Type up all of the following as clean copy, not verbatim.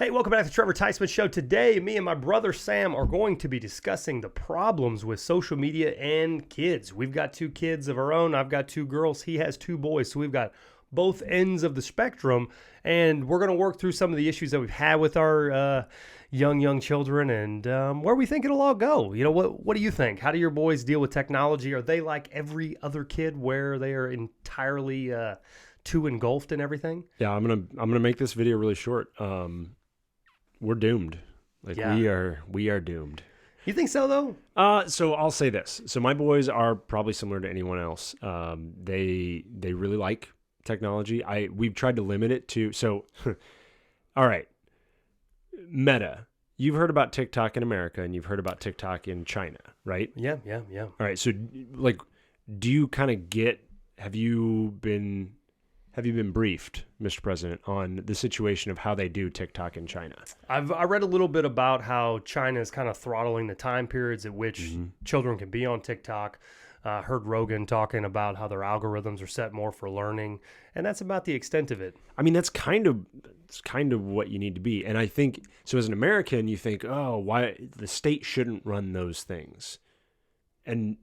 Hey, welcome back to the Trevor Tysman Show. Today, me and my brother Sam are going to be discussing the problems with social media and kids. We've got two kids of our own. I've got two girls. He has two boys. So we've got both ends of the spectrum. And we're going to work through some of the issues that we've had with our young children and where we think it'll all go. You know, what do you think? How do your boys deal with technology? Are they like every other kid where they are entirely too engulfed in everything? Yeah, I'm gonna make this video really short. We're doomed. We are doomed. You think so, though? So I'll say this. So my boys are probably similar to anyone else. They really like technology. We've tried to limit it to all right. Meta. You've heard about TikTok in America and you've heard about TikTok in China, right? Yeah. All right. So do you kind of have you been briefed, Mr. President, on the situation of how they do TikTok in China? I read a little bit about how China is kind of throttling the time periods at which children can be on TikTok. Heard Rogan talking about how their algorithms are set more for learning, and that's about the extent of it. I mean, it's kind of what you need to be. And I think, so as an American, you think, oh, why the state shouldn't run those things. And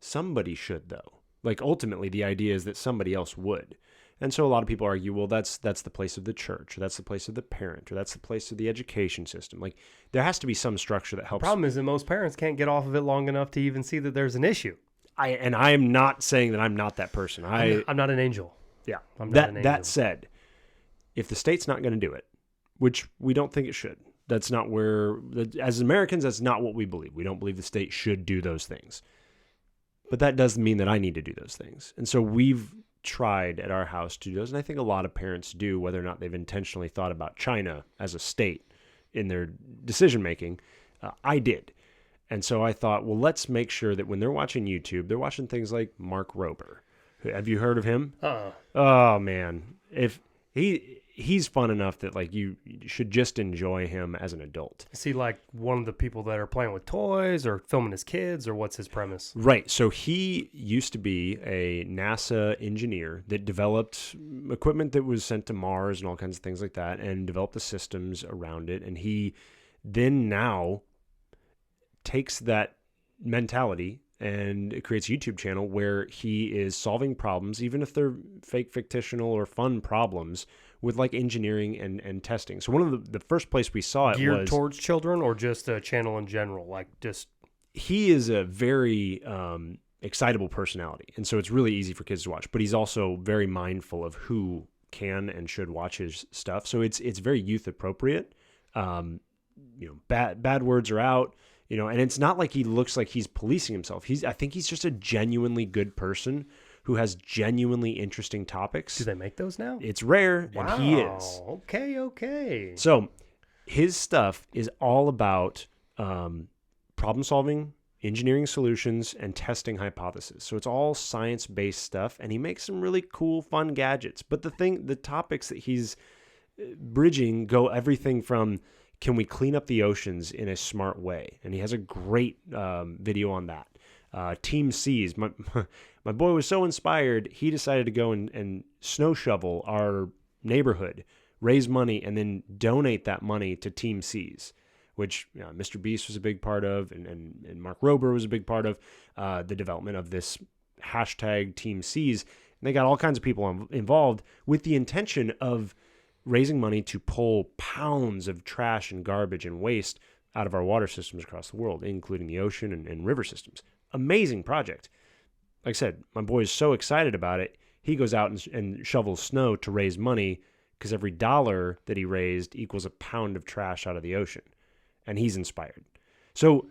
somebody should, though. Like, ultimately, the idea is that somebody else would. And so a lot of people argue, well, that's the place of the church, or that's the place of the parent, or that's the place of the education system. Like, there has to be some structure that helps. The problem is that most parents can't get off of it long enough to even see that there's an issue. I am not saying that I'm not that person. I'm not an angel. Yeah. I'm not an angel. That said, if the state's not going to do it, which we don't think it should, that's not where, as Americans, that's not what we believe. We don't believe the state should do those things. But that doesn't mean that I need to do those things. And so we've tried at our house to do those, and I think a lot of parents do, whether or not they've intentionally thought about China as a state in their decision making. I did. And so I thought, well, let's make sure that when they're watching YouTube, they're watching things like Mark Rober. Have you heard of him? Oh man, if he's fun enough that like you should just enjoy him as an adult. Is he like one of the people that are playing with toys or filming his kids, or what's his premise? Right. So he used to be a NASA engineer that developed equipment that was sent to Mars and all kinds of things like that, and developed the systems around it. And he then now takes that mentality and it creates a YouTube channel where he is solving problems, even if they're fake, fictional, or fun problems, with like engineering and testing. So one of the first place we saw it geared was towards children, or just a channel in general, like just. He is a very excitable personality, and so it's really easy for kids to watch. But he's also very mindful of who can and should watch his stuff. So it's very youth appropriate. Bad words are out. And it's not like he looks like he's policing himself. I think he's just a genuinely good person who has genuinely interesting topics. Do they make those now? It's rare, wow. And he is. Okay. So his stuff is all about problem solving, engineering solutions, and testing hypotheses. So it's all science-based stuff, and he makes some really cool, fun gadgets. But the topics that he's bridging go everything from, can we clean up the oceans in a smart way? And he has a great video on that. Team Seas. My boy was so inspired, he decided to go and snow shovel our neighborhood, raise money, and then donate that money to Team Seas, which Mr. Beast was a big part of, and Mark Rober was a big part of the development of this hashtag Team Seas. And they got all kinds of people involved with the intention of raising money to pull pounds of trash and garbage and waste out of our water systems across the world, including the ocean and river systems. Amazing project. Like I said, my boy is so excited about it. He goes out and shovels snow to raise money because every dollar that he raised equals a pound of trash out of the ocean. And he's inspired. So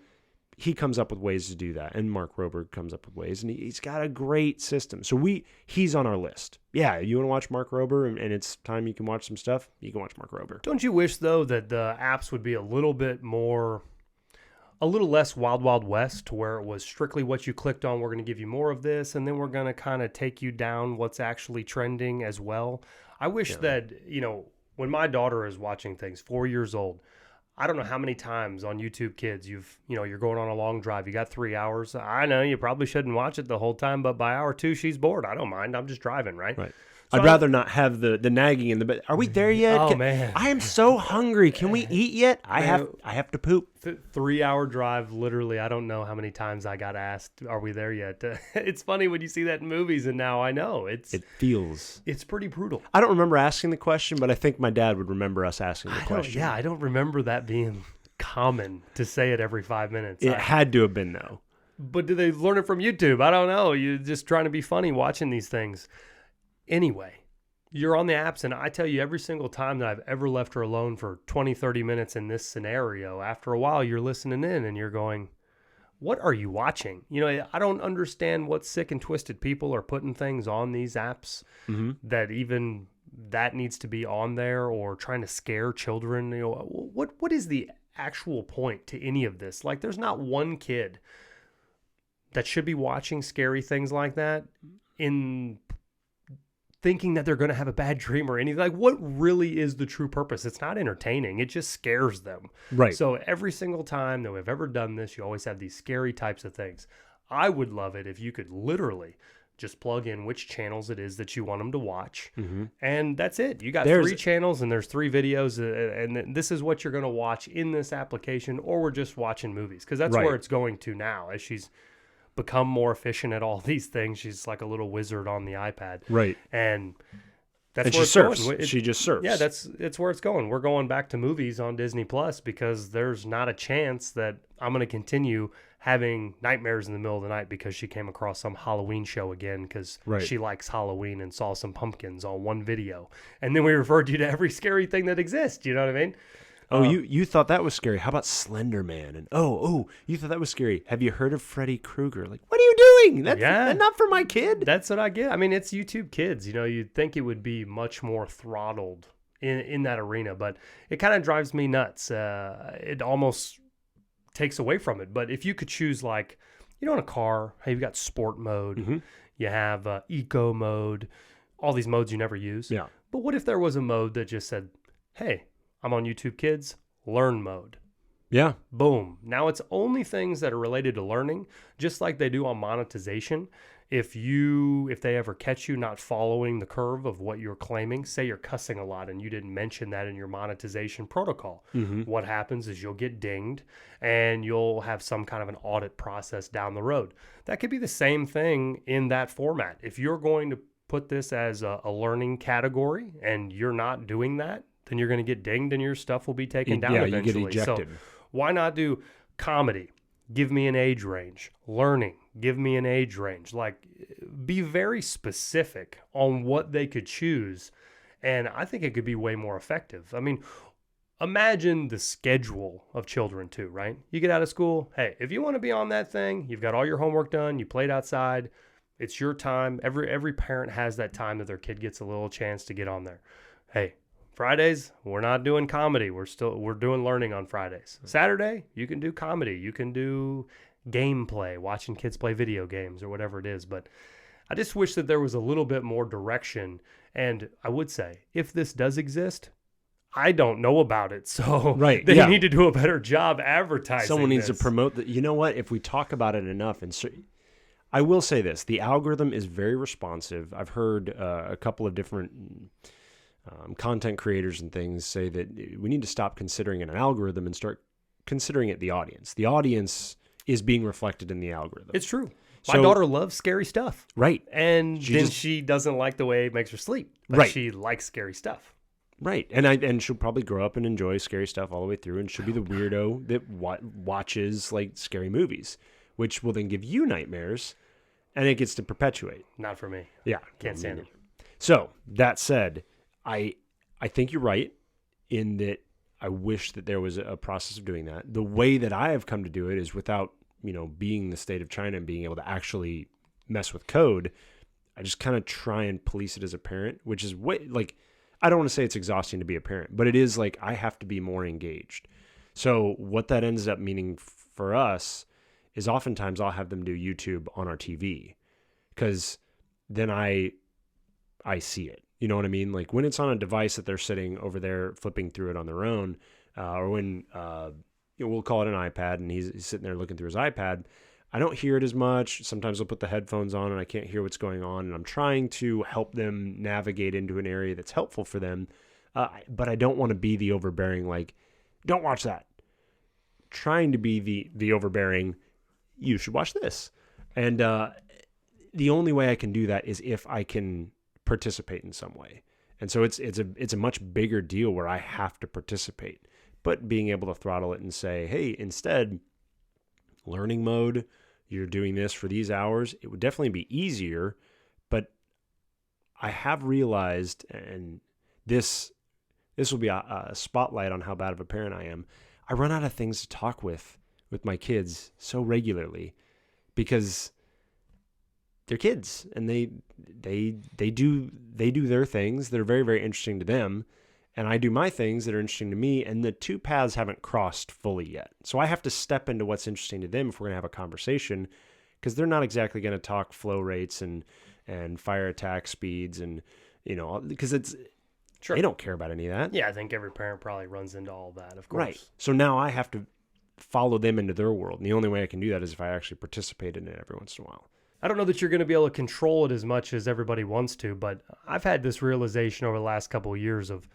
he comes up with ways to do that, and Mark Rober comes up with ways, and he's got a great system. So he's on our list. Yeah, you want to watch Mark Rober, and it's time you can watch some stuff, you can watch Mark Rober. Don't you wish, though, that the apps would be a little less Wild Wild West, to where it was strictly what you clicked on, we're going to give you more of this, and then we're going to kind of take you down what's actually trending as well? I wish that, when my daughter is watching things, 4 years old, I don't know how many times on YouTube Kids you're going on a long drive. You got 3 hours. I know you probably shouldn't watch it the whole time, but by hour 2, she's bored. I don't mind. I'm just driving, right? I'd rather not have the nagging in the bed. Are we there yet? Oh, man. I am so hungry. Can we eat yet? I have to poop. 3-hour drive, literally. I don't know how many times I got asked, "Are we there yet?" It's funny when you see that in movies, and now I know it's pretty brutal. I don't remember asking the question, but I think my dad would remember us asking the question. I don't remember that being common to say it every 5 minutes. It had to have been though. But do they learn it from YouTube? I don't know. You're just trying to be funny watching these things. Anyway, you're on the apps, and I tell you, every single time that I've ever left her alone for 20, 30 minutes in this scenario, after a while, you're listening in and you're going, what are you watching? You know, I don't understand what sick and twisted people are putting things on these apps that even that needs to be on there, or trying to scare children. You know, what is the actual point to any of this? Like, there's not one kid that should be watching scary things like that in thinking that they're going to have a bad dream or anything. Like, what really is the true purpose? It's not entertaining. It just scares them. Right. So every single time that we've ever done this, you always have these scary types of things. I would love it if you could literally just plug in which channels it is that you want them to watch. And that's it. You got 3 channels and there's 3 videos, and this is what you're going to watch in this application, or we're just watching movies, because that's where it's going to now. As she's become more efficient at all these things, she's like a little wizard on the iPad. Right. And that's and where she surfs. going. She just surfs. Yeah, it's where it's going. We're going back to movies on Disney Plus, because there's not a chance that I'm going to continue having nightmares in the middle of the night because she came across some Halloween show again because she likes Halloween and saw some pumpkins on one video. And then we referred you to every scary thing that exists. You know what I mean? Oh, you thought that was scary. How about Slender Man? And you thought that was scary. Have you heard of Freddy Krueger? Like, what are you doing? That's not for my kid. That's what I get. I mean, it's YouTube Kids. You know, you'd think it would be much more throttled in that arena, but it kind of drives me nuts. It almost takes away from it. But if you could choose, like, you know, in a car, hey, you've got sport mode, you have eco mode, all these modes you never use. Yeah. But what if there was a mode that just said, hey, I'm on YouTube Kids, learn mode. Yeah. Boom. Now it's only things that are related to learning, just like they do on monetization. If they ever catch you not following the curve of what you're claiming, say you're cussing a lot and you didn't mention that in your monetization protocol, what happens is you'll get dinged and you'll have some kind of an audit process down the road. That could be the same thing in that format. If you're going to put this as a learning category and you're not doing that, then you're going to get dinged and your stuff will be taken down eventually. You get ejected. So why not do comedy? Give me an age range. Learning, give me an age range. Like, be very specific on what they could choose. And I think it could be way more effective. I mean, imagine the schedule of children too, right? You get out of school. Hey, if you want to be on that thing, you've got all your homework done. You played outside. It's your time. Every parent has that time that their kid gets a little chance to get on there. Hey, Fridays, we're not doing comedy. We're doing learning on Fridays. Saturday, you can do comedy. You can do gameplay, watching kids play video games or whatever it is. But I just wish that there was a little bit more direction. And I would say, if this does exist, I don't know about it. So they need to do a better job advertising. Someone needs to promote that. You know what? If we talk about it enough, I will say this, the algorithm is very responsive. I've heard a couple of different content creators and things say that we need to stop considering it an algorithm and start considering it the audience. The audience is being reflected in the algorithm. It's true. My daughter loves scary stuff. Right. And she doesn't like the way it makes her sleep. But she likes scary stuff. Right. And she'll probably grow up and enjoy scary stuff all the way through, and she'll be the weirdo that watches like scary movies, which will then give you nightmares, and it gets to perpetuate. Not for me. Yeah. Can't stand it. So, that said, I think you're right in that I wish that there was a process of doing that. The way that I have come to do it is without, being the state of China and being able to actually mess with code. I just kind of try and police it as a parent, which is I don't want to say it's exhausting to be a parent, but it is like I have to be more engaged. So what that ends up meaning for us is oftentimes I'll have them do YouTube on our TV because then I see it. You know what I mean? Like when it's on a device that they're sitting over there flipping through it on their own, or when we'll call it an iPad and he's sitting there looking through his iPad, I don't hear it as much. Sometimes I'll put the headphones on and I can't hear what's going on. And I'm trying to help them navigate into an area that's helpful for them. But I don't want to be the overbearing, like, don't watch that. Trying to be the overbearing, you should watch this. And the only way I can do that is if I can participate in some way. And so it's a much bigger deal where I have to participate. But being able to throttle it and say, hey, instead, learning mode, you're doing this for these hours, it would definitely be easier. But I have realized, and this will be a spotlight on how bad of a parent I am, I run out of things to talk with my kids so regularly because they're kids and they do their things that are very, very interesting to them. And I do my things that are interesting to me, and the two paths haven't crossed fully yet. So I have to step into what's interesting to them if we're going to have a conversation, because they're not exactly going to talk flow rates and fire attack speeds and, because it's, Sure. they don't care about any of that. Yeah, I think every parent probably runs into all that, of course. Right. So now I have to follow them into their world. And the only way I can do that is if I actually participate in it every once in a while. I don't know that you're going to be able to control it as much as everybody wants to, but I've had this realization over the last couple of years of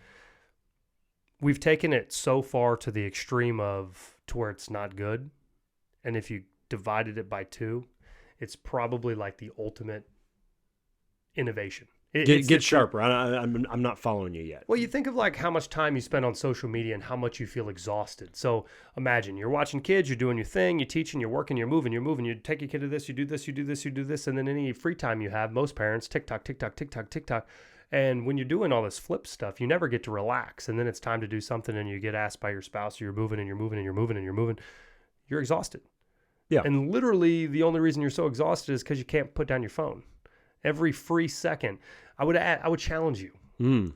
we've taken it so far to the extreme to where it's not good. And if you divided it by 2, it's probably like the ultimate innovation. Get sharper. I'm not following you yet. Well, you think of like how much time you spend on social media and how much you feel exhausted. So imagine you're watching kids, you're doing your thing, you're teaching, you're working, you're moving. You take your kid to this, you do this, you do this, you do this. And then any free time you have, most parents, TikTok. And when you're doing all this flip stuff, you never get to relax. And then it's time to do something and you get asked by your spouse, you're moving. You're exhausted. Yeah. And literally the only reason you're so exhausted is because you can't put down your phone. Every free second, I would challenge you.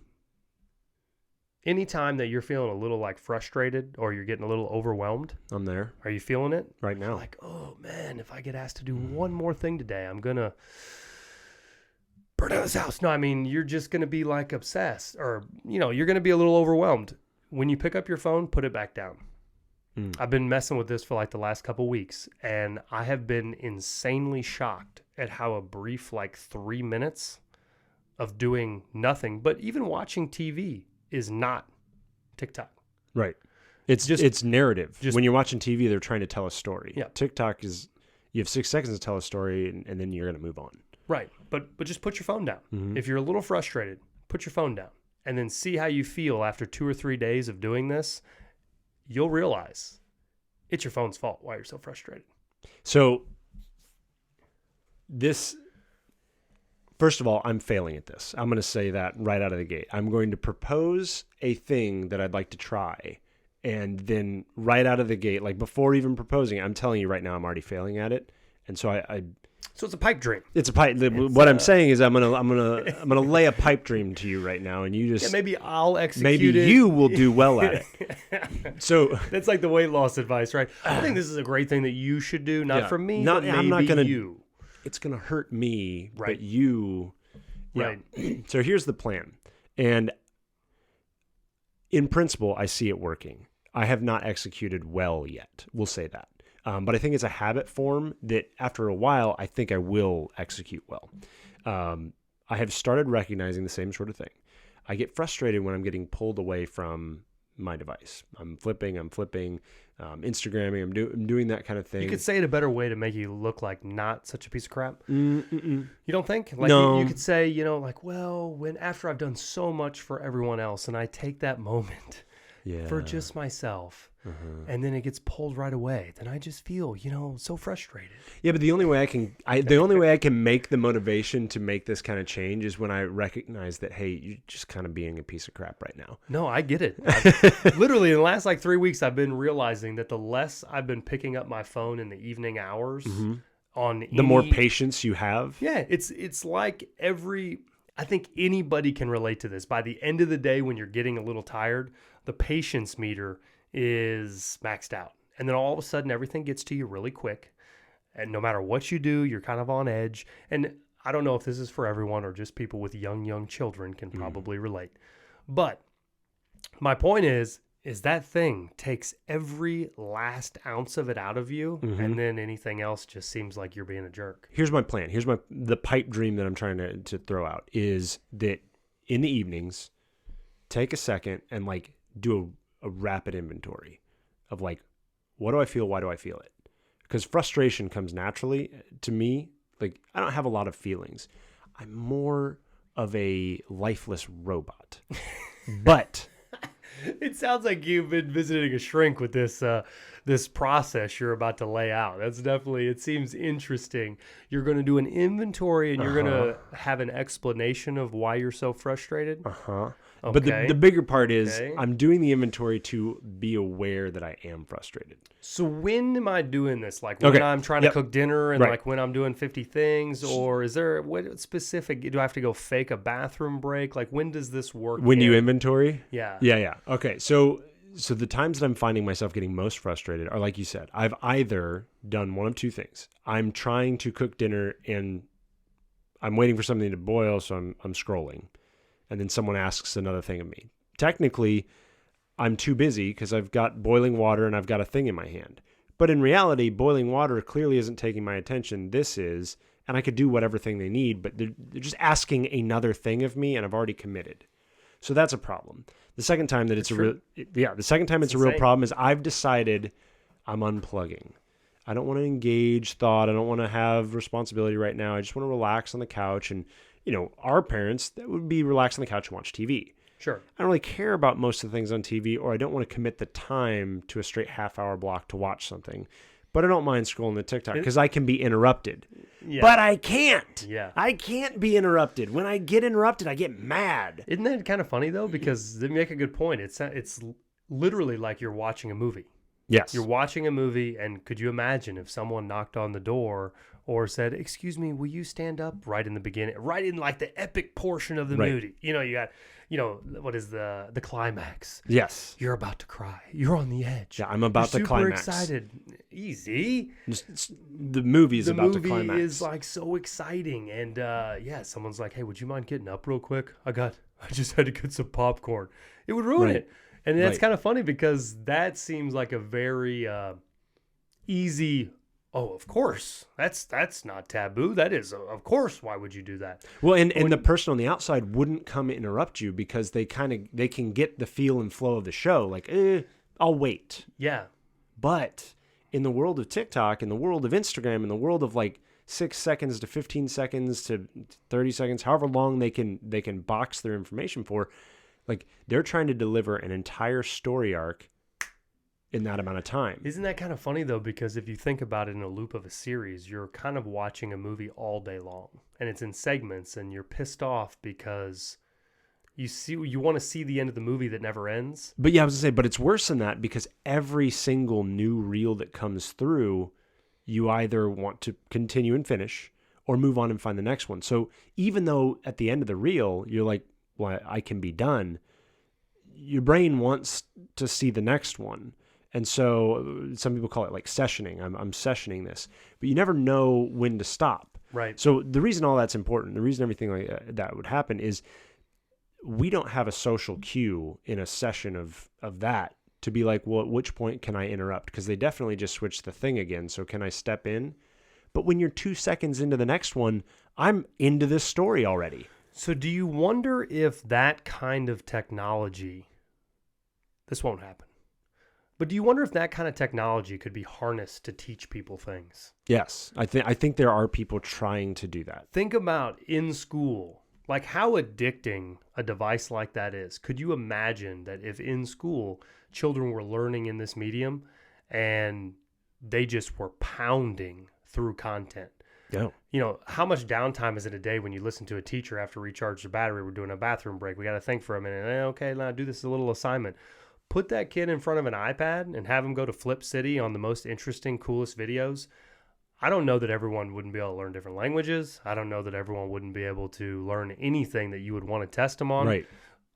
Anytime that you're feeling a little like frustrated or you're getting a little overwhelmed, I'm there. Are you feeling it? Right now. Like, oh man, if I get asked to do one more thing today, I'm going to burn down this house. No, I mean, you're just going to be like obsessed or, you're going to be a little overwhelmed. When you pick up your phone, put it back down. I've been messing with this for like the last couple weeks, and I have been insanely shocked at how a brief like 3 minutes of doing nothing, but even watching TV is not TikTok. Right. It's narrative. When you're watching TV, they're trying to tell a story. Yeah. TikTok is, you have 6 seconds to tell a story and then you're going to move on. Right. But just put your phone down. Mm-hmm. If you're a little frustrated, put your phone down and then see how you feel after 2 or 3 days of doing this. You'll realize it's your phone's fault why you're so frustrated. So first of all, I'm failing at this. I'm going to say that right out of the gate. I'm going to propose a thing that I'd like to try. And then right out of the gate, like before even proposing, I'm telling you right now, I'm already failing at it. And so So it's a pipe dream. It's a pipe. What I'm saying is I'm gonna lay a pipe dream to you right now, and you just maybe I'll execute maybe it. you will do well at it. So that's like the weight loss advice, right? I think this is a great thing that you should do, not for me, but maybe I'm not gonna, you. It's gonna hurt me, right? But you, right? So here's the plan, and in principle, I see it working. I have not executed well yet. We'll say that. But I think it's a habit form that after a while, I think I will execute well. I have started recognizing the same sort of thing. I get frustrated when I'm getting pulled away from my device. I'm flipping, Instagramming, I'm doing that kind of thing. You could say it a better way to make you look like not such a piece of crap. Mm-mm. You don't think? Like no. You could say, after I've done so much for everyone else and I take that moment for just myself, and then it gets pulled right away, then I just feel, so frustrated. Yeah, but the only way I can make the motivation to make this kind of change is when I recognize that, hey, you're just kind of being a piece of crap right now. No, I get it. Literally, in the last 3 weeks, I've been realizing that the less I've been picking up my phone in the evening hours, the more patience you have. Yeah, it's like I think anybody can relate to this. By the end of the day, when you're getting a little tired, the patience meter is maxed out. And then all of a sudden, everything gets to you really quick. And no matter what you do, you're kind of on edge. And I don't know if this is for everyone or just people with young children can probably relate. But my point is is that thing takes every last ounce of it out of you, and then anything else just seems like you're being a jerk. Here's my plan. Here's the pipe dream that I'm trying to throw out is that in the evenings, take a second and like do a rapid inventory of like, what do I feel? Why do I feel it? Because frustration comes naturally to me. Like, I don't have a lot of feelings. I'm more of a lifeless robot. But It sounds like you've been visiting a shrink with this process you're about to lay out. That's definitely, it seems interesting. You're going to do an inventory and you're going to have an explanation of why you're so frustrated. But the bigger part is Okay. I'm doing the inventory to be aware that I am frustrated. So when am I doing this? Like when Okay. I'm trying to Yep. cook dinner and Right. like when I'm doing 50 things, or is there what specific, do I have to go fake a bathroom break? Like when does this work? When you in? inventory? Yeah. Yeah. Okay. So the times that I'm finding myself getting most frustrated are, like you said, I've either done one of two things. I'm trying to cook dinner and I'm waiting for something to boil, so I'm scrolling. And then someone asks another thing of me. Technically, I'm too busy because I've got boiling water and I've got a thing in my hand. But in reality, boiling water clearly isn't taking my attention. This is, and I could do whatever thing they need, but they're just asking another thing of me, and I've already committed. So that's a problem. The second time that it's a real, the second time it's a real insane. problem is I've decided I'm unplugging. I don't want to engage thought. I don't want to have responsibility right now. I just want to relax on the couch. And, you know, our parents, that would be relax on the couch and watch TV. Sure. I don't really care about most of the things on TV, or I don't want to commit the time to a straight half-hour block to watch something. But I don't mind scrolling the TikTok because I can be interrupted. Yeah. But I can't. Yeah. I can't be interrupted. When I get interrupted, I get mad. Isn't that kind of funny though? Because they make a good point. It's literally like you're watching a movie. Yes. You're watching a movie, and could you imagine if someone knocked on the door or said, "Excuse me, will you stand up?" Right in the beginning, right in like the epic portion of the Right. movie. You know, you got, you know, what is the climax? Yes. You're about to cry. You're on the edge. Yeah, I'm about You're the super climax. excited. Easy. The movie is The about to movie climax. is like so exciting, and yeah, someone's like, "Hey, would you mind getting up real quick? I just had to get some popcorn." It would ruin Right. it, and that's Right. kind of funny because that seems like a very easy. Oh, of course, that's not taboo. That is, of course. Why would you do that? Well, and the person on the outside wouldn't come interrupt you because they can get the feel and flow of the show. Like, I'll wait. Yeah, But in the world of TikTok, in the world of Instagram, in the world of like 6 seconds to 15 seconds to 30 seconds, however long they can box their information for, like they're trying to deliver an entire story arc in that amount of time. isn't that kind of funny though? Because if you think about it in a loop of a series, you're kind of watching a movie all day long, and it's in segments, and you're pissed off because you want to see the end of the movie that never ends. But yeah, I was gonna say, but it's worse than that because every single new reel that comes through, you either want to continue and finish or move on and find the next one. So even though at the end of the reel, you're like, well, I can be done, your brain wants to see the next one. And so some people call it like sessioning. I'm sessioning this, but you never know when to stop. Right. So the reason all that's important, the reason everything like that would happen is we don't have a social cue in a session of that to be like, well, at which point can I interrupt? Because they definitely just switched the thing again. So can I step in? But when you're 2 seconds into the next one, I'm into this story already. So do you wonder if that kind of technology, this won't happen, but do you wonder if that kind of technology could be harnessed to teach people things? Yes, I think there are people trying to do that. Think about in school, like how addicting a device like that is. Could you imagine that if in school children were learning in this medium and they just were pounding through content? Yeah. You know, how much downtime is it a day when you listen to a teacher have to recharge their battery? We're doing a bathroom break. We got to think for a minute. Okay, now do this little assignment. Put that kid in front of an iPad and have him go to Flip City on the most interesting, coolest videos. I don't know that everyone wouldn't be able to learn different languages. I don't know that everyone wouldn't be able to learn anything that you would want to test them on. Right.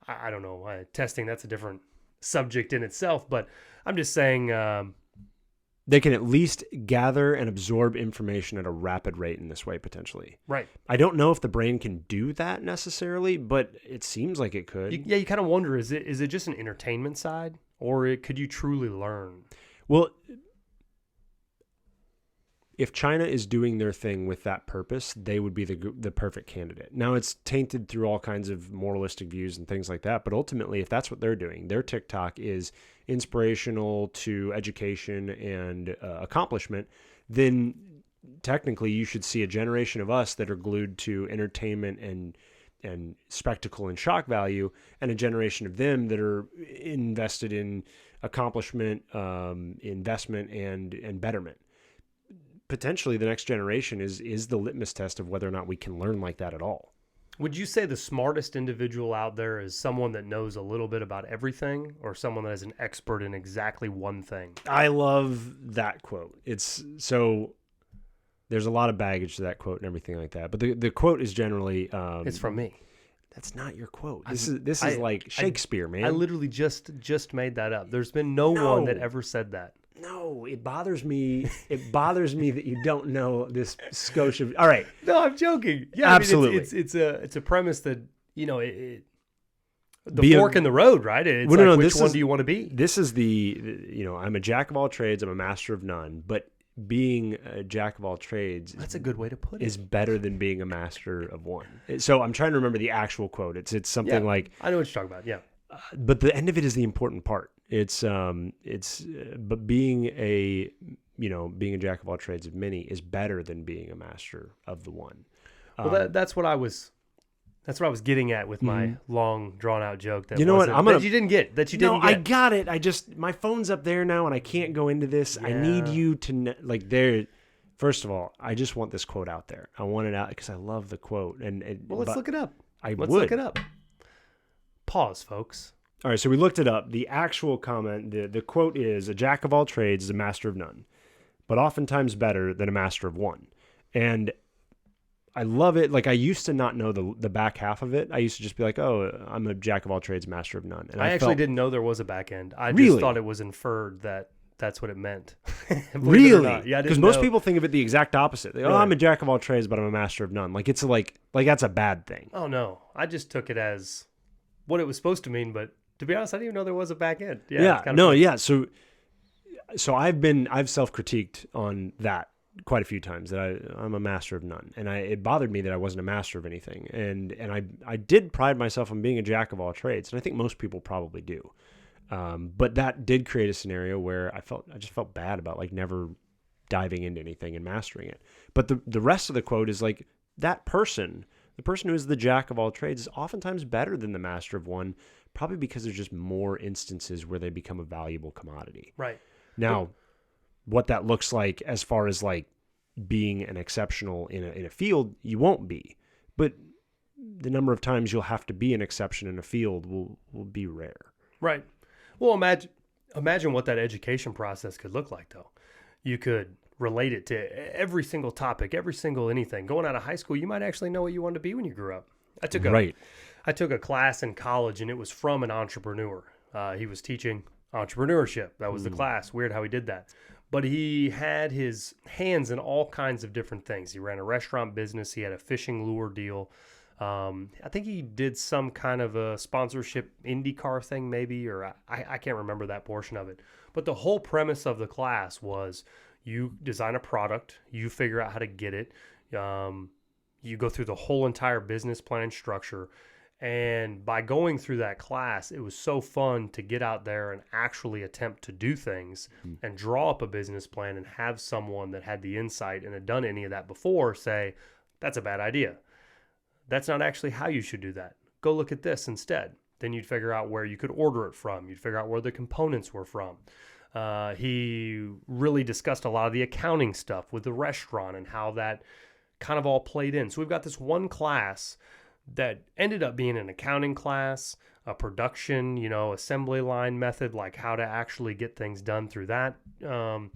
I don't know. Testing, that's a different subject in itself. But I'm just saying... they can at least gather and absorb information at a rapid rate in this way, potentially. right. I don't know if the brain can do that necessarily, but it seems like it could. You kind of wonder, is it just an entertainment side? Or could you truly learn? Well, if China is doing their thing with that purpose, they would be the perfect candidate. Now, it's tainted through all kinds of moralistic views and things like that, but ultimately, if that's what they're doing, their TikTok is inspirational to education and accomplishment, then technically you should see a generation of us that are glued to entertainment and spectacle and shock value, and a generation of them that are invested in accomplishment, investment, and betterment. Potentially the next generation is the litmus test of whether or not we can learn like that at all. Would you say the smartest individual out there is someone that knows a little bit about everything, or someone that is an expert in exactly one thing? I love that quote. It's so there's a lot of baggage to that quote and everything like that. But the quote is generally It's from me. That's not your quote. This is like Shakespeare, man. I literally just made that up. There's been no one that ever said that. No, it bothers me. It bothers me that you don't know this Scotia. All right. No, I'm joking. Yeah, absolutely. I mean, it's a premise that, you know, the fork in the road, right? It's well, like, which one do you want to be? This is I'm a jack of all trades. I'm a master of none. But being a jack of all trades, that's a good way to put it, is better than being a master of one. So I'm trying to remember the actual quote. It's something like, I know what you're talking about. Yeah. But the end of it is the important part. But being a jack of all trades of many is better than being a master of the one. Well, that's what I was getting at with my long drawn out joke. That you know what? That you didn't get. I got it. My phone's up there now and I can't go into this. Yeah. I need you to First of all, I just want this quote out there. I want it out because I love the quote. Well, let's look it up. Let's look it up. Pause, folks. All right, so we looked it up. The actual comment, the quote is, "A jack of all trades is a master of none, but oftentimes better than a master of one." And I love it. Like, I used to not know the back half of it. I used to just be like, "Oh, I'm a jack of all trades, master of none." And I actually didn't know there was a back end. I really? Just thought it was inferred that that's what it meant. Really? Yeah, because most people think of it the exact opposite. They, really? I'm a jack of all trades, but I'm a master of none. Like, it's like that's a bad thing. Oh no, I just took it as what it was supposed to mean, but to be honest, I didn't even know there was a back end. Yeah. No. Funny. Yeah. So I've self-critiqued on that quite a few times that I'm a master of none, and it bothered me that I wasn't a master of anything, and I did pride myself on being a jack of all trades, and I think most people probably do, but that did create a scenario where I just felt bad about like never diving into anything and mastering it. But the rest of the quote is like that person. The person who is the jack of all trades is oftentimes better than the master of one, probably because there's just more instances where they become a valuable commodity. Right. Now, what that looks like as far as like being an exceptional in a field, you won't be. But the number of times you'll have to be an exception in a field will be rare. Right. Well, imagine what that education process could look like, though. You could relate it to every single topic, every single anything. Going out of high school, you might actually know what you wanted to be when you grew up. I took a class in college, and it was from an entrepreneur. He was teaching entrepreneurship. That was the class. Weird how he did that. But he had his hands in all kinds of different things. He ran a restaurant business. He had a fishing lure deal. I think he did some kind of a sponsorship IndyCar thing maybe, or I can't remember that portion of it. But the whole premise of the class was you design a product, you figure out how to get it, you go through the whole entire business plan structure. And by going through that class, it was so fun to get out there and actually attempt to do things and draw up a business plan and have someone that had the insight and had done any of that before say, that's a bad idea. That's not actually how you should do that. Go look at this instead. Then you'd figure out where you could order it from. You'd figure out where the components were from. He really discussed a lot of the accounting stuff with the restaurant and how that kind of all played in. So we've got this one class that ended up being an accounting class, a production, assembly line method, like how to actually get things done through that, an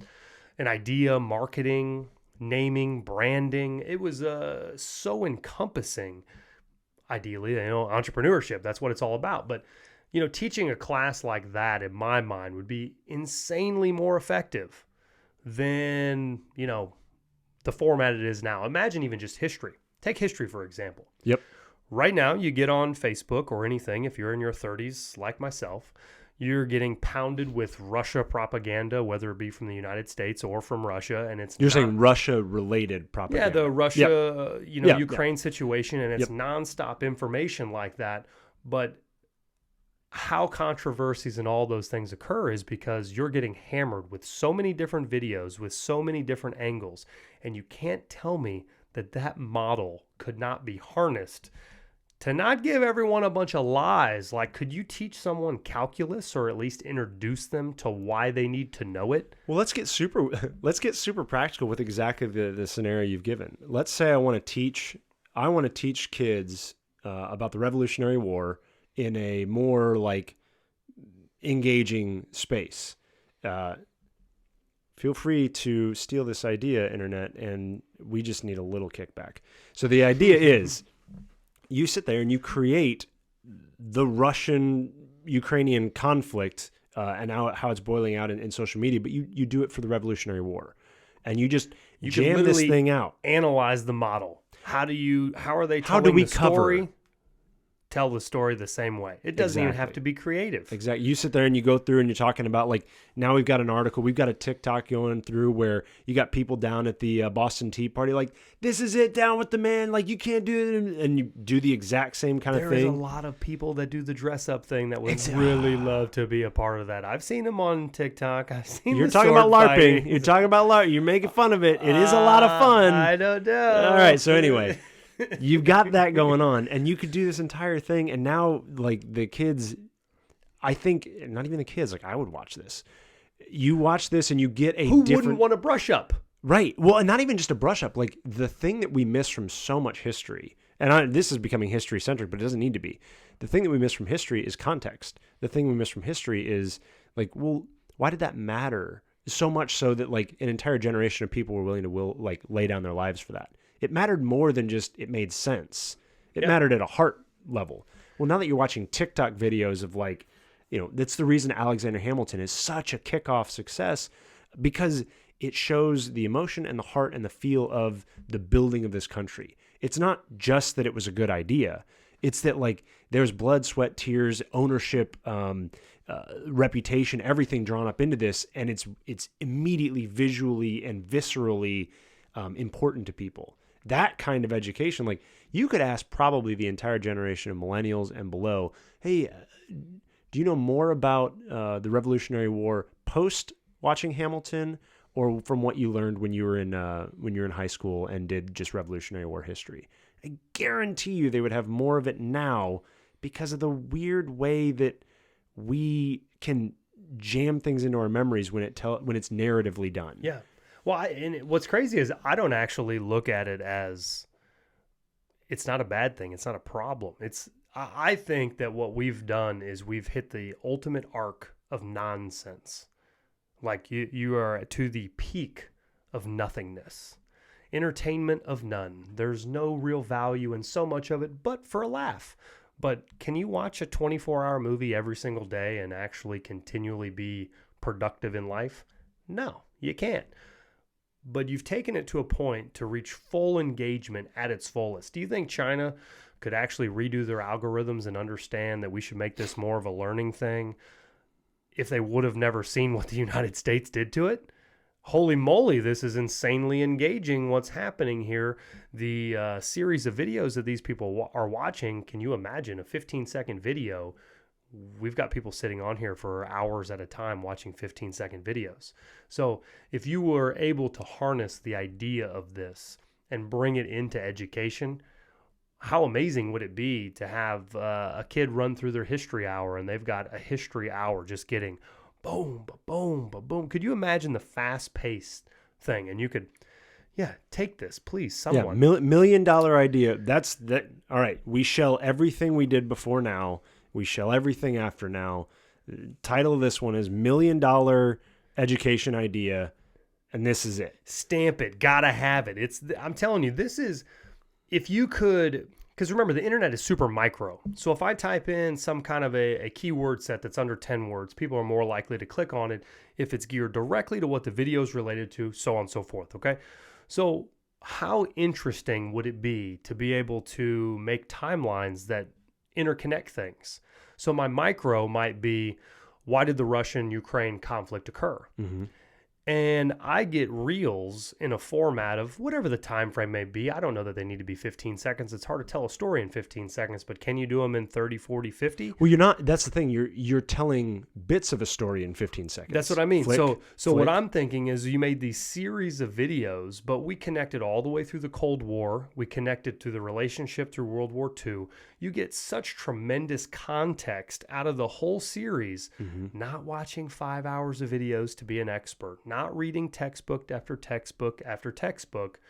idea, marketing, naming, branding. It was so encompassing, ideally, entrepreneurship. That's what it's all about. But, teaching a class like that, in my mind, would be insanely more effective than, the format it is now. Imagine even just history. Take history, for example. Yep. Right now, you get on Facebook or anything, if you're in your 30s like myself, you're getting pounded with Russia propaganda, whether it be from the United States or from Russia, and it's You're saying Russia-related propaganda. yeah, the Russia, Yep. Ukraine situation, and it's Yep. nonstop information like that. But how controversies and all those things occur is because you're getting hammered with so many different videos, with so many different angles, and you can't tell me that that model could not be harnessed to not give everyone a bunch of lies. Like, could you teach someone calculus or at least introduce them to why they need to know it? Well, let's get super practical with exactly the scenario you've given. Let's say I want to teach kids about the Revolutionary War in a more like engaging space. Feel free to steal this idea, internet, and we just need a little kickback. So the idea is you sit there and you create the Russian-Ukrainian conflict and how it's boiling out in social media, but you do it for the Revolutionary War. And you just jam this literally thing out. Analyze the model. How are they telling How do we the story? cover? Tell the story the same way. It doesn't even have Exactly. to be creative. Exactly. You sit there and you go through and you're talking about, like, now we've got an article, we've got a TikTok going through where you got people down at the Boston Tea Party, like, this is it, down with the man, like, you can't do it, and you do the exact same kind of There is a thing. lot of people that do the dress up thing that would really love to be a part of that. I've seen them on TikTok. I've seen. You're the talking about sword LARPing. fighting. You're talking about LARP. You're making fun of it. It is a lot of fun. I don't know. All right. So anyway, you've got that going on, and you could do this entire thing. And now, like, the kids, I think, not even the kids, like, I would watch this. You watch this and you get a Who different. wouldn't want to brush up? Right. Well, and not even just a brush up. Like, the thing that we miss from so much history, and this is becoming history centric, but it doesn't need to be. The thing that we miss from history is context. The thing we miss from history is, like, well, why did that matter? So much so that, like, an entire generation of people were willing to lay down their lives for that. It mattered more than just it made sense. It mattered at a heart level. Well, now that you're watching TikTok videos of, like, that's the reason Alexander Hamilton is such a kickoff success, because it shows the emotion and the heart and the feel of the building of this country. It's not just that it was a good idea. It's that, like, there's blood, sweat, tears, ownership, reputation, everything drawn up into this, and it's immediately visually and viscerally important to people. That kind of education, like, you could ask probably the entire generation of millennials and below, hey, do you know more about the Revolutionary War post watching Hamilton, or from what you learned when you were in high school and did just Revolutionary War history? I guarantee you they would have more of it now because of the weird way that we can jam things into our memories when it's narratively done. Yeah. Well, and what's crazy is I don't actually look at it as it's not a bad thing. It's not a problem. I think that what we've done is we've hit the ultimate arc of nonsense. Like you are to the peak of nothingness. Entertainment of none. There's no real value in so much of it, but for a laugh. But can you watch a 24-hour movie every single day and actually continually be productive in life? No, you can't. But you've taken it to a point to reach full engagement at its fullest. Do you think China could actually redo their algorithms and understand that we should make this more of a learning thing if they would have never seen what the United States did to it? Holy moly, this is insanely engaging what's happening here. The series of videos that these people are watching, can you imagine a 15-second video? We've got people sitting on here for hours at a time watching 15-second videos. So if you were able to harness the idea of this and bring it into education, how amazing would it be to have a kid run through their history hour and they've got a history hour just getting boom, ba-boom, ba-boom. Could you imagine the fast-paced thing? And you could, take this, please, someone. Yeah, $1 million idea. That's that. All right, we shell everything we did before now. We shell everything after now. Title of this one is $1 million education idea, and this is it. Stamp it. Gotta have it. I'm telling you, this is, if you could, because remember, the internet is super micro. So if I type in some kind of a keyword set that's under 10 words, people are more likely to click on it if it's geared directly to what the video is related to, so on and so forth, okay? So how interesting would it be to be able to make timelines that interconnect things? So my micro might be, why did the Russian-Ukraine conflict occur? Mm-hmm. And I get reels in a format of whatever the time frame may be. I don't know that they need to be 15 seconds. It's hard to tell a story in 15 seconds, but can you do them in 30, 40, 50? Well, you're not. That's the thing. You're telling bits of a story in 15 seconds. That's what I mean. Flick, so flick. what I'm thinking is you made these series of videos, but we connected all the way through the Cold War. We connected to the relationship through World War II. You get such tremendous context out of the whole series, not watching 5 hours of videos to be an expert, not reading textbook after textbook after textbook.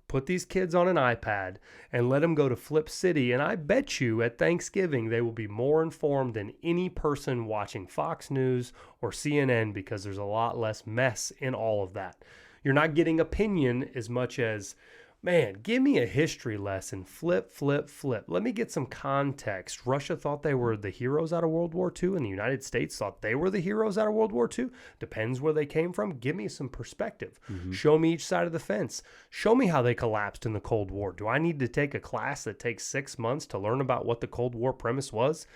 Put these kids on an iPad and let them go to Flip City, and I bet you at Thanksgiving they will be more informed than any person watching Fox News or CNN, because there's a lot less mess in all of that. You're not getting opinion as much as, man, give me a history lesson. Flip, flip, flip. Let me get some context. Russia thought they were the heroes out of World War II, and the United States thought they were the heroes out of World War II. Depends where they came from. Give me some perspective. Show me each side of the fence. Show me how they collapsed in the Cold War. Do I need to take a class that takes 6 months to learn about what the Cold War premise was?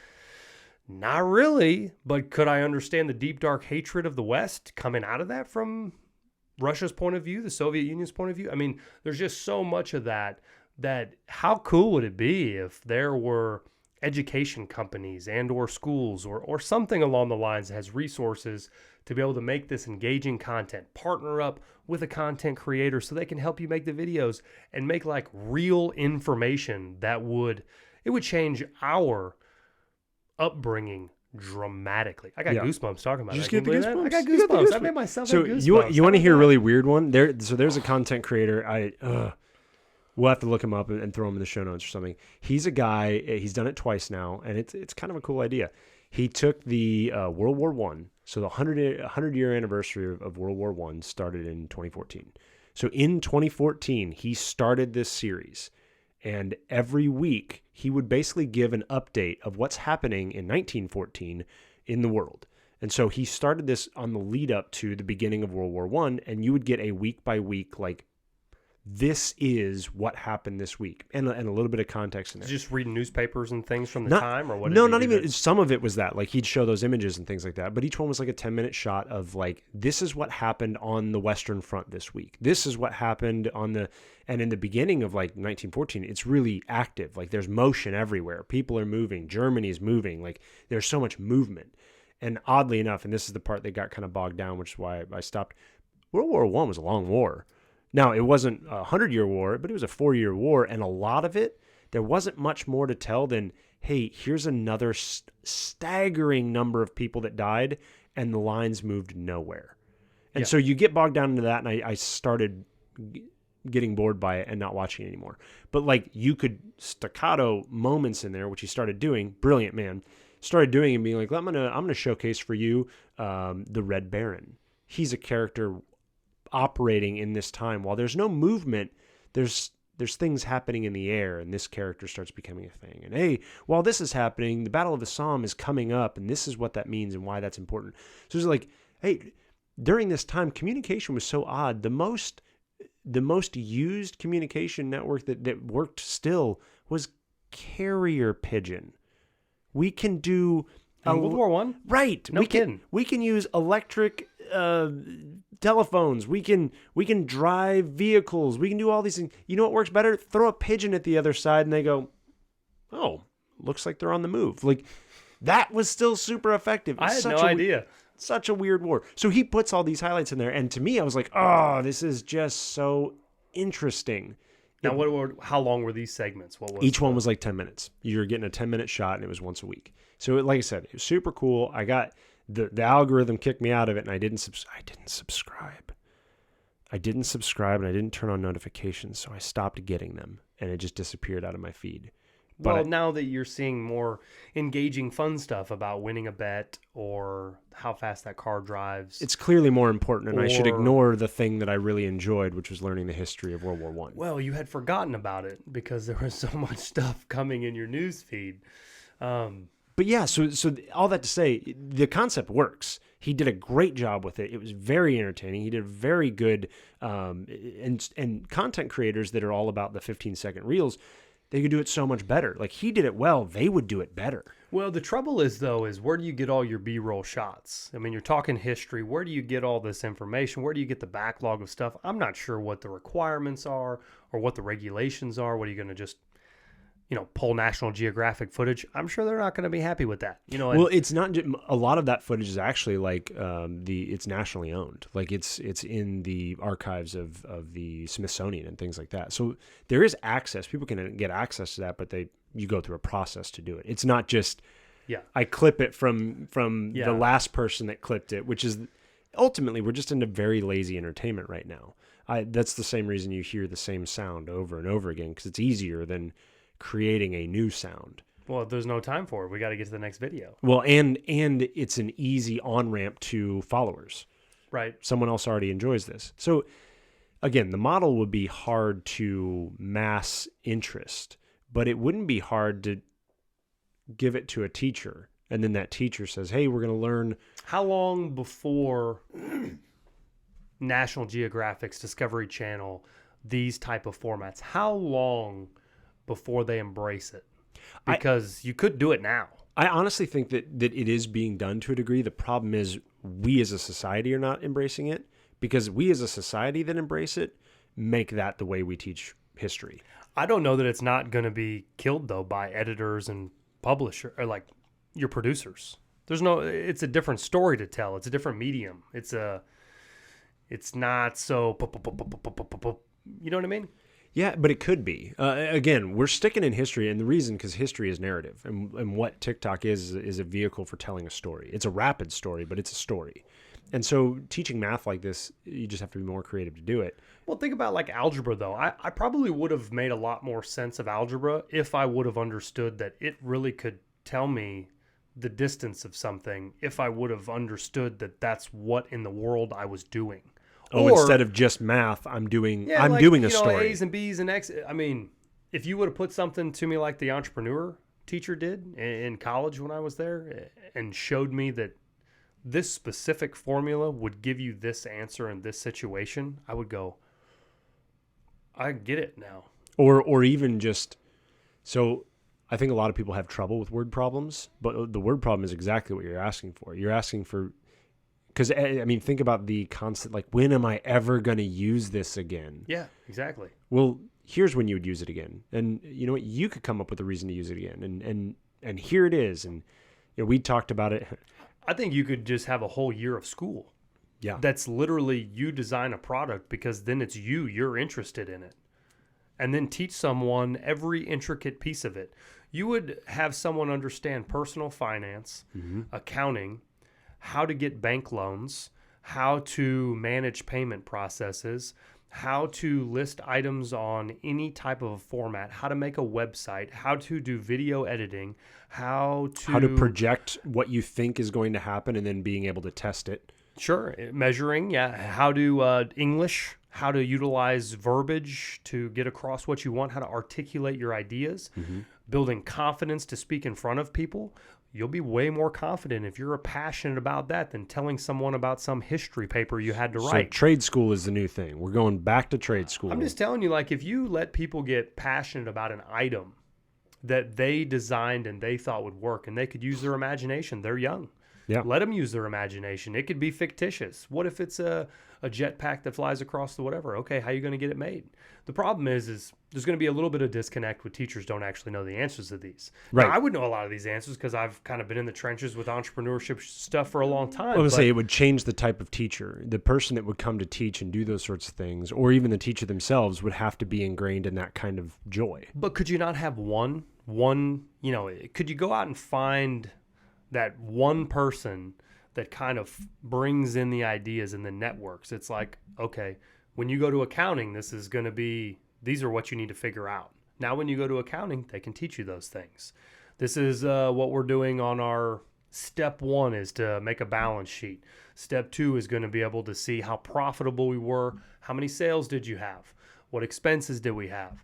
Not really, but could I understand the deep, dark hatred of the West coming out of that from Russia's point of view, the Soviet Union's point of view? I mean, there's just so much of that how cool would it be if there were education companies and or schools or something along the lines that has resources to be able to make this engaging content, partner up with a content creator so they can help you make the videos and make like real information that would change our upbringing dramatically. I got goosebumps talking about it. Just get the goosebumps. I got You got the goosebumps. I goosebumps. made myself So have goosebumps. you want to hear a really weird one? There's a content creator. We'll have to look him up and throw him in the show notes or something. He's a guy. He's done it twice now, and it's kind of a cool idea. He took the World War I, so the 100-year anniversary of World War I started in 2014. So in 2014, he started this series, and every week he would basically give an update of what's happening in 1914 in the world. And so he started this on the lead up to the beginning of World War I, and you would get a week by week, like, this is what happened this week, and a little bit of context in there. Just reading newspapers and things from the time, or what? No, not even. Some of it was that, like, he'd show those images and things like that. But each one was like a 10-minute shot of like, this is what happened on the Western Front this week. This is what happened and in the beginning of like 1914, it's really active. Like, there's motion everywhere. People are moving. Germany's moving. Like, there's so much movement. And oddly enough, and this is the part that got kind of bogged down, which is why I stopped. World War I was a long war. Now, it wasn't a 100-year war, but it was a 4-year war, and a lot of it, there wasn't much more to tell than, hey, here's another staggering number of people that died, and the lines moved nowhere. And so you get bogged down into that, and I started getting bored by it and not watching it anymore. But, like, you could staccato moments in there, which he started doing. Brilliant, man. Started doing and being like, I'm gonna showcase for you the Red Baron. He's a character operating in this time. While there's no movement, there's things happening in the air, and this character starts becoming a thing. And hey, while this is happening, the Battle of the Somme is coming up, and this is what that means and why that's important. So it's like, hey, during this time, communication was so odd. The most used communication network that worked still was carrier pigeon. We can do World War I? Right. No kidding. We can use electric telephones. We can drive vehicles. We can do all these things. You know what works better? Throw a pigeon at the other side, and they go, oh, looks like they're on the move. Like, that was still super effective. I had no idea. Such a weird war. So he puts all these highlights in there, and to me, I was like, oh, this is just so interesting. Now, how long were these segments? What was each one was like 10 minutes. You were getting a 10-minute shot, and it was once a week. So, like I said, it was super cool. I got the algorithm kicked me out of it, and I didn't subscribe. I didn't subscribe, and I didn't turn on notifications, so I stopped getting them, and it just disappeared out of my feed. But now that you're seeing more engaging, fun stuff about winning a bet or how fast that car drives, it's clearly more important, and I should ignore the thing that I really enjoyed, which was learning the history of World War I. Well, you had forgotten about it because there was so much stuff coming in your news feed. But yeah, so all that to say, the concept works. He did a great job with it. It was very entertaining. He did very good, and content creators that are all about the 15-second reels, they could do it so much better. Like he did it well, they would do it better. Well, the trouble is, though, is where do you get all your B-roll shots? I mean, you're talking history. Where do you get all this information? Where do you get the backlog of stuff? I'm not sure what the requirements are or what the regulations are. What are you going to just, pull National Geographic footage? I'm sure they're not going to be happy with that. Well, it's not a lot of that footage is actually like it's nationally owned. Like it's in the archives of the Smithsonian and things like that. So there is access. People can get access to that, but you go through a process to do it. It's not just I clip it from the last person that clipped it, which is ultimately we're just into very lazy entertainment right now. That's the same reason you hear the same sound over and over again, because it's easier than creating a new sound. Well, there's no time for it. We got to get to the next video. Well, and it's an easy on-ramp to followers. Right. Someone else already enjoys this. So again, the model would be hard to mass interest, but it wouldn't be hard to give it to a teacher. And then that teacher says, hey, we're going to learn. How long before National Geographic's Discovery Channel, these type of formats, how long before they embrace it? Because you could do it now. I honestly think that it is being done to a degree. The problem is we as a society are not embracing it, because we as a society that embrace it make that the way we teach history. I don't know that it's not going to be killed, though, by editors and publishers, or like your producers. It's a different story to tell. It's a different medium. It's not so, you know what I mean? Yeah, but it could be. Again, we're sticking in history, and the reason, because history is narrative, and what TikTok is a vehicle for telling a story. It's a rapid story, but it's a story. And so teaching math like this, you just have to be more creative to do it. Well, think about like algebra, though. I probably would have made a lot more sense of algebra if I would have understood that it really could tell me the distance of something, if I would have understood that that's what in the world I was doing. Instead of just math, I'm doing a story. A's and B's and X. I mean, if you would have put something to me like the entrepreneur teacher did in college when I was there, and showed me that this specific formula would give you this answer in this situation, I would go, I get it now. Or even just, so I think a lot of people have trouble with word problems, but the word problem is exactly what you're asking for. You're asking for, because, I mean, think about the constant, like, when am I ever going to use this again? Yeah, exactly. Well, here's when you would use it again. And you know what? You could come up with a reason to use it again. And here it is. And we talked about it. I think you could just have a whole year of school. Yeah. That's literally you design a product, because then it's you're interested in it. And then teach someone every intricate piece of it. You would have someone understand personal finance, accounting, how to get bank loans, how to manage payment processes, how to list items on any type of a format, how to make a website, how to do video editing, how to project what you think is going to happen and then being able to test it. Sure. Measuring, yeah. How to English, how to utilize verbiage to get across what you want, how to articulate your ideas, building confidence to speak in front of people. You'll be way more confident if you're passionate about that than telling someone about some history paper you had to write. So trade school is the new thing. We're going back to trade school. I'm just telling you, like, if you let people get passionate about an item that they designed and they thought would work, and they could use their imagination, they're young. Yeah. Let them use their imagination. It could be fictitious. What if it's a jetpack that flies across the whatever? Okay, how are you going to get it made? The problem is there's going to be a little bit of disconnect with teachers don't actually know the answers to these. Right. Now, I would know a lot of these answers because I've kind of been in the trenches with entrepreneurship stuff for a long time. I would say it would change the type of teacher. The person that would come to teach and do those sorts of things, or even the teacher themselves, would have to be ingrained in that kind of joy. But could you not have one, could you go out and find that one person that kind of brings in the ideas and the networks? It's like, okay, when you go to accounting, these are what you need to figure out. Now, when you go to accounting, they can teach you those things. This is what we're doing on our step 1 is to make a balance sheet. Step 2 is going to be able to see how profitable we were. How many sales did you have? What expenses did we have?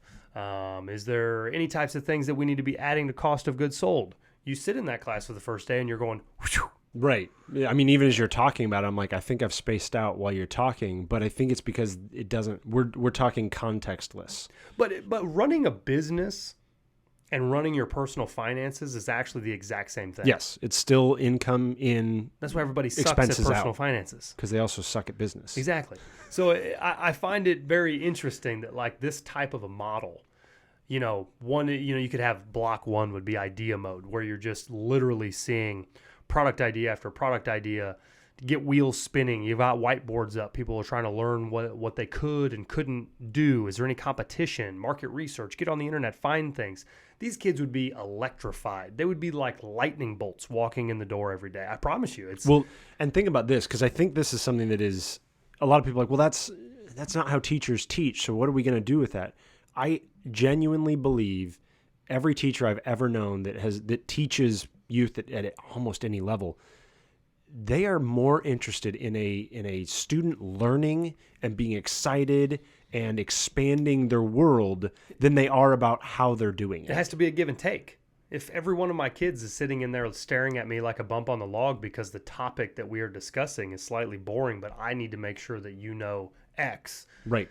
Is there any types of things that we need to be adding to cost of goods sold? You sit in that class for the first day and you're going, whew. Right. I mean, even as you're talking about it, I'm like, I think I've spaced out while you're talking, but I think it's because it doesn't, we're talking contextless. But running a business And running your personal finances is actually the exact same thing. Yes, it's still income in. That's why everybody sucks Expenses at personal out. finances. Because they also suck at business. Exactly. So I find it very interesting that like this type of a model, you could have block one would be idea mode, where you're just literally seeing product idea after product idea to get wheels spinning. You've got whiteboards up. People are trying to learn what they could and couldn't do. Is there any competition? Market research. Get on the internet. Find things. These kids would be electrified. They would be like lightning bolts walking in the door every day. I promise you. Well, and think about this, because I think this is something that is a lot of people are like, well, that's not how teachers teach. So what are we going to do with that? I genuinely believe every teacher I've ever known that teaches youth at almost any level, they are more interested in a student learning and being excited and expanding their world than they are about how they're doing it. It has to be a give and take. If every one of my kids is sitting in there staring at me like a bump on the log because the topic that we are discussing is slightly boring, but I need to make sure that you know X. Right.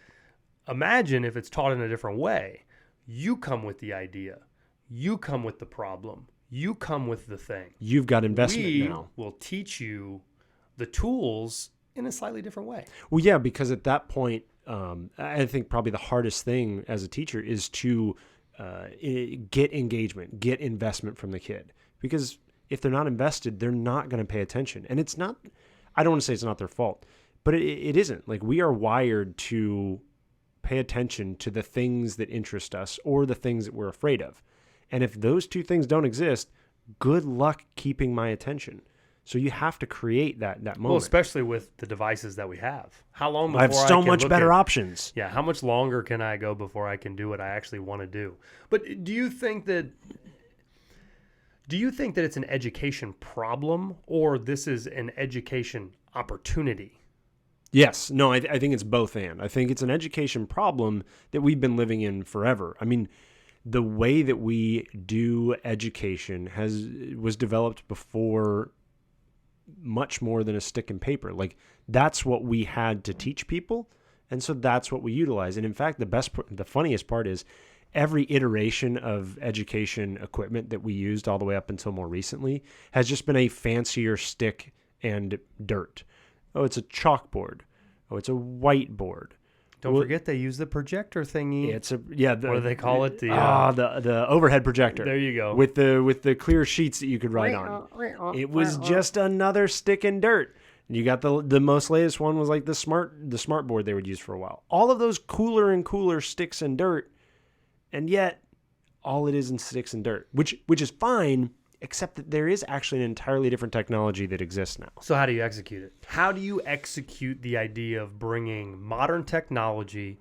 Imagine if it's taught in a different way. You come with the idea. You come with the problem. You come with the thing. You've got investment now. We will teach you the tools in a slightly different way. Well, yeah, because at that point, I think probably the hardest thing as a teacher is to get engagement, get investment from the kid. Because if they're not invested, they're not going to pay attention. And it's not, I don't want to say it's not their fault, but it isn't. Like, we are wired to pay attention to the things that interest us or the things that we're afraid of. And if those two things don't exist, good luck keeping my attention. So you have to create that moment. Well, especially with the devices that we have. How long before I have so much better options. Yeah, how much longer can I go before I can do what I actually want to do? But do you think that it's an education problem, or this is an education opportunity? Yes. No, I think it's both and. I think it's an education problem that we've been living in forever. I mean, the way that we do education was developed before much more than a stick and paper. Like, that's what we had to teach people, and so that's what we utilize. And in fact, the funniest part is every iteration of education equipment that we used all the way up until more recently has just been a fancier stick and dirt. Oh, it's a chalkboard. Oh, it's a whiteboard. Don't forget they use the projector thingy. What do they call it? The overhead projector. There you go. With the clear sheets that you could write on. It was just another stick and dirt. You got the most latest one was like the smart board they would use for a while. All of those cooler and cooler sticks and dirt, and yet all it is in sticks and dirt, which is fine, except that there is actually an entirely different technology that exists now. So how do you execute it? How do you execute the idea of bringing modern technology,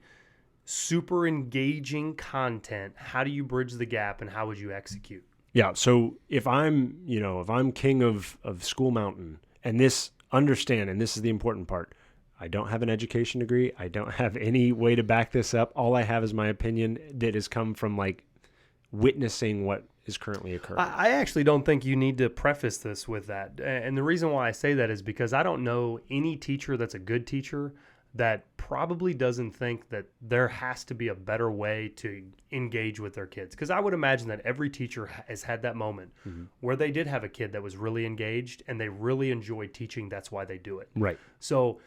super engaging content? How do you bridge the gap, and how would you execute? Yeah, so if I'm king of School Mountain, and this is the important part, I don't have an education degree. I don't have any way to back this up. All I have is my opinion that has come from like witnessing what is currently occurring. I actually don't think you need to preface this with that. And the reason why I say that is because I don't know any teacher that's a good teacher that probably doesn't think that there has to be a better way to engage with their kids. Because I would imagine that every teacher has had that moment where they did have a kid that was really engaged and they really enjoyed teaching. That's why they do it. Right. So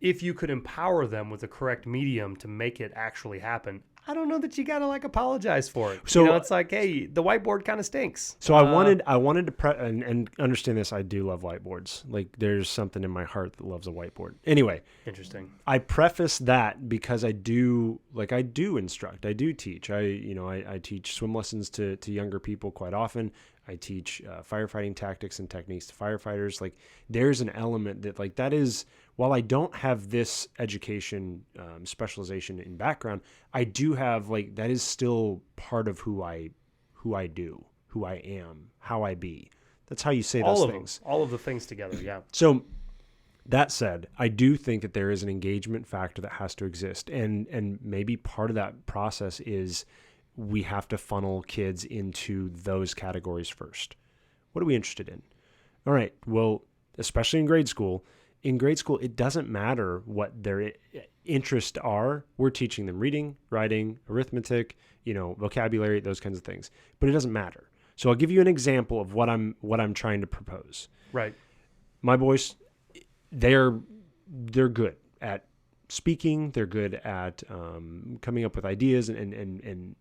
if you could empower them with the correct medium to make it actually happen, I don't know that you got to like apologize for it. So it's like, hey, the whiteboard kind of stinks. So I wanted to and understand this. I do love whiteboards. Like, there's something in my heart that loves a whiteboard. Anyway, interesting. I preface that because I do instruct. I do teach. I teach swim lessons to younger people quite often. I teach firefighting tactics and techniques to firefighters. Like, there's an element that is, while I don't have this education specialization in background, I do have, that is still part of who I do, who I am, how I be. That's how you say those things. All of the things together, yeah. So that said, I do think that there is an engagement factor that has to exist. And maybe part of that process is we have to funnel kids into those categories first. What are we interested in? All right, well, especially in grade school, it doesn't matter what interest are, we're teaching them reading, writing, arithmetic, vocabulary, those kinds of things. But it doesn't matter. So I'll give you an example of what I'm trying to propose. Right. My boys, they're good at speaking. They're good at coming up with ideas, and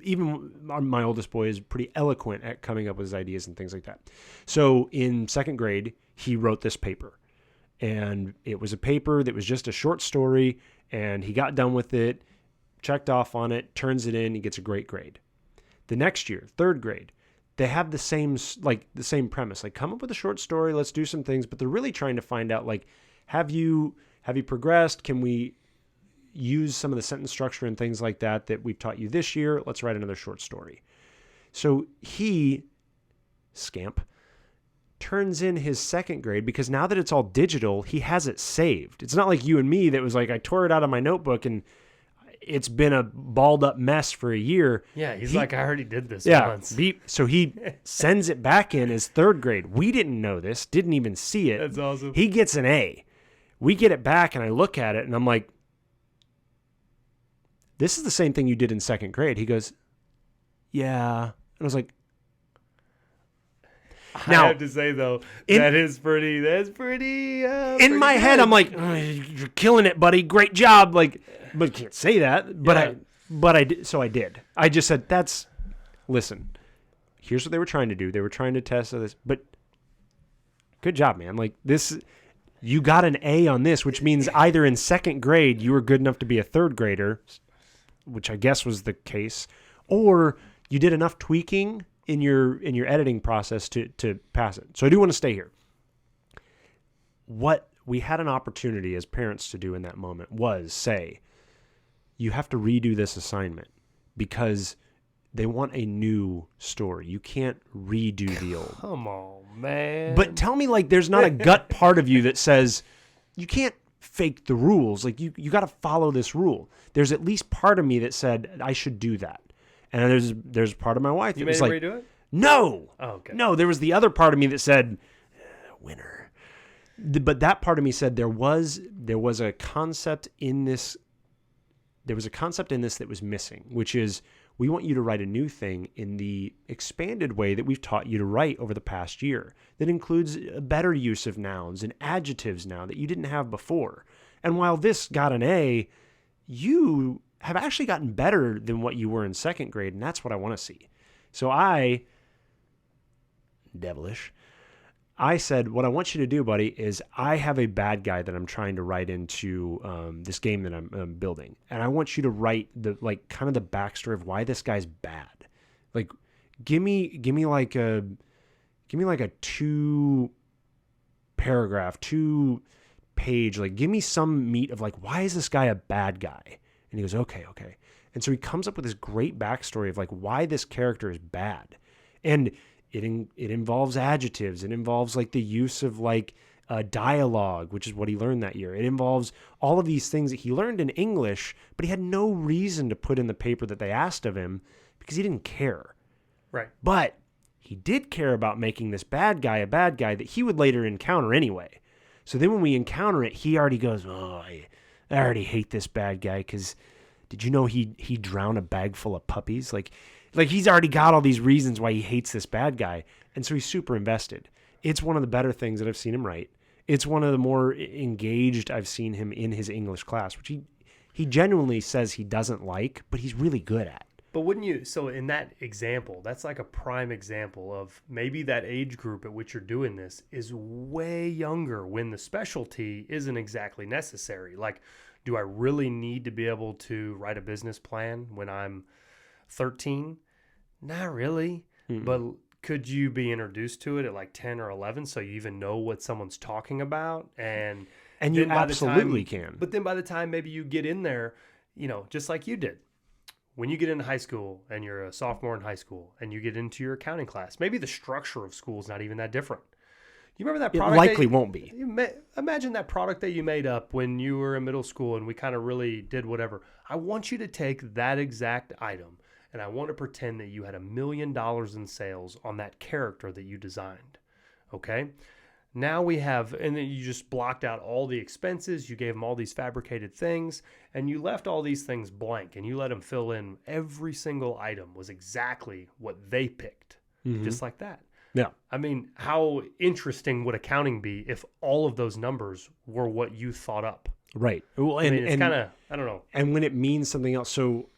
even my oldest boy is pretty eloquent at coming up with his ideas and things like that. So in second grade, he wrote this paper, and it was a paper that was just a short story, and he got done with it, checked off on it, turns it in, he gets a great grade. The next year, third grade, they have the same premise, like come up with a short story, let's do some things, but they're really trying to find out, like, have you progressed? Can we use some of the sentence structure and things like that we've taught you this year? Let's write another short story. So he, scamp, turns in his second grade, because now that it's all digital, he has it saved. It's not like you and me that was like, I tore it out of my notebook and it's been a balled up mess for a year. Yeah, he's like, I already did this once. So he sends it back in as third grade. We didn't know this, didn't even see it. That's awesome. He gets an A. We get it back, and I look at it, and I'm like, this is the same thing you did in second grade. He goes, yeah. And I was like, now, I have to say, though, that's pretty. In my head, I'm like, oh, you're killing it, buddy. Great job. Like, but can't say that. But I did. So I did. I just said, listen, here's what they were trying to do. They were trying to test this, but good job, man. Like this, you got an A on this, which means either in second grade, you were good enough to be a third grader, which I guess was the case, or you did enough tweaking in your editing process to pass it. So I do want to stay here. What we had an opportunity as parents to do in that moment was say, you have to redo this assignment because they want a new story. You can't redo the old. Come on, man. But tell me, like, there's not a gut part of you that says you can't fake the rules. Like, you got to follow this rule. There's at least part of me that said I should do that. And there's part of my wife that was like, redo it? No. Oh, okay. No, there was the other part of me that said, winner. But that part of me said there was a concept in this. There was a concept in this that was missing, which is we want you to write a new thing in the expanded way that we've taught you to write over the past year that includes a better use of nouns and adjectives now that you didn't have before. And while this got an A, you have actually gotten better than what you were in second grade, and that's what I want to see. So devilish, I said, what I want you to do, buddy, is I have a bad guy that I'm trying to write into this game that I'm building. And I want you to write the backstory of why this guy's bad. Like, give me like a 2-paragraph, 2-page, like, give me some meat of like, why is this guy a bad guy? And he goes, okay. And so he comes up with this great backstory of like why this character is bad. And it involves adjectives. It involves like the use of like dialogue, which is what he learned that year. It involves all of these things that he learned in English, but he had no reason to put in the paper that they asked of him because he didn't care. Right. But he did care about making this bad guy a bad guy that he would later encounter anyway. So then when we encounter it, he already goes, oh, I already hate this bad guy because did you know he drowned a bag full of puppies? Like he's already got all these reasons why he hates this bad guy. And so he's super invested. It's one of the better things that I've seen him write. It's one of the more engaged I've seen him in his English class, which he genuinely says he doesn't like, but he's really good at. But wouldn't you, so in that example, that's like a prime example of maybe that age group at which you're doing this is way younger when the specialty isn't exactly necessary. Like, do I really need to be able to write a business plan when I'm 13? Not really. Mm-mm. But could you be introduced to it at like 10 or 11 so you even know what someone's talking about? And you absolutely can. But then by the time maybe you get in there, just like you did, when you get into high school and you're a sophomore in high school and you get into your accounting class, maybe the structure of school is not even that different. You remember that product? It likely won't be. Imagine that product that you made up when you were in middle school and we kind of really did whatever. I want you to take that exact item and I want to pretend that you had $1 million in sales on that character that you designed. Okay? Now we have, and then you just blocked out all the expenses. You gave them all these fabricated things, and you left all these things blank, and you let them fill in. Every single item was exactly what they picked, just like that. Yeah. I mean, how interesting would accounting be if all of those numbers were what you thought up? Right. Well, I mean, it's kind of, I don't know. And when it means something else, so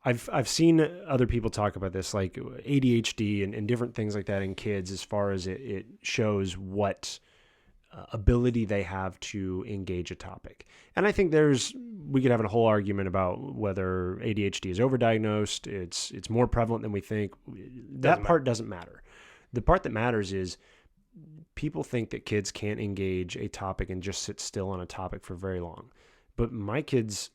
I've seen other people talk about this, like ADHD and different things like that in kids, as far as it shows what ability they have to engage a topic. And I think we could have a whole argument about whether ADHD is overdiagnosed. It's more prevalent than we think. That part doesn't matter. The part that matters is people think that kids can't engage a topic and just sit still on a topic for very long. But my kids,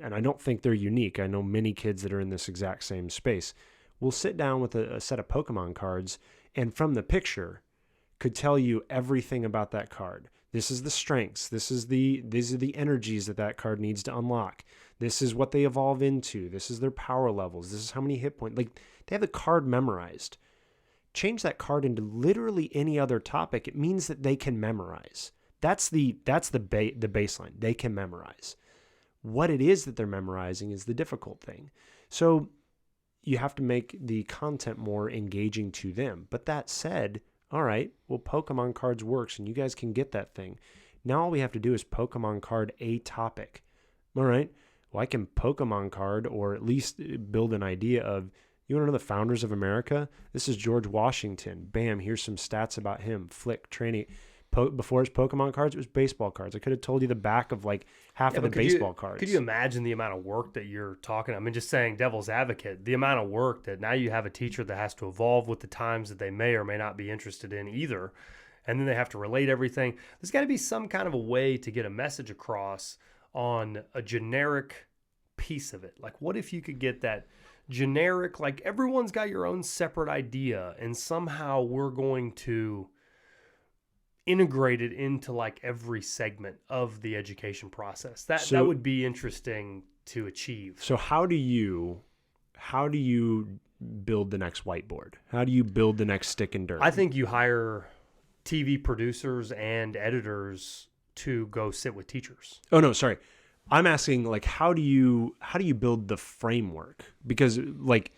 and I don't think they're unique, I know many kids that are in this exact same space, will sit down with a set of Pokemon cards and from the picture could tell you everything about that card. This is the strengths. These are the energies that card needs to unlock. This is what they evolve into. This is their power levels. This is how many hit points. Like, they have the card memorized. Change that card into literally any other topic. It means that they can memorize. That's the baseline. They can memorize. What it is that they're memorizing is the difficult thing. So you have to make the content more engaging to them. But that said, all right, well, Pokemon cards works and you guys can get that thing. Now all we have to do is Pokemon card a topic. All right, well, I can Pokemon card or at least build an idea of, you want to know the founders of America? This is George Washington. Bam, here's some stats about him. Flick, training. Before it's Pokemon cards, it was baseball cards. I could have told you the back of like half of the baseball cards. Could you imagine the amount of work that you're talking? I mean, just saying devil's advocate, the amount of work that now you have a teacher that has to evolve with the times that they may or may not be interested in either. And then they have to relate everything. There's got to be some kind of a way to get a message across on a generic piece of it. Like, what if you could get that generic, like everyone's got your own separate idea and somehow we're going to integrate it into like every segment of the education process. That would be interesting to achieve. So how do you build the next whiteboard? How do you build the next stick and dirt? I think you hire TV producers and editors to go sit with teachers. Oh no, sorry. I'm asking, like, how do you build the framework? Because like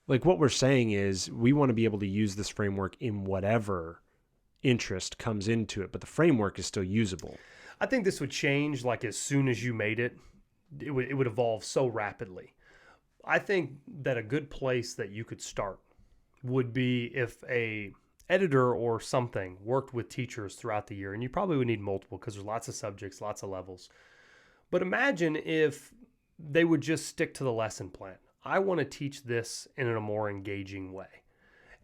what we're saying is we want to be able to use this framework in whatever interest comes into it, but the framework is still usable. I think this would change like as soon as you made it. It would evolve so rapidly. I think that a good place that you could start would be if a editor or something worked with teachers throughout the year, and you probably would need multiple because there's lots of subjects, lots of levels. But imagine if they would just stick to the lesson plan. I want to teach this in a more engaging way.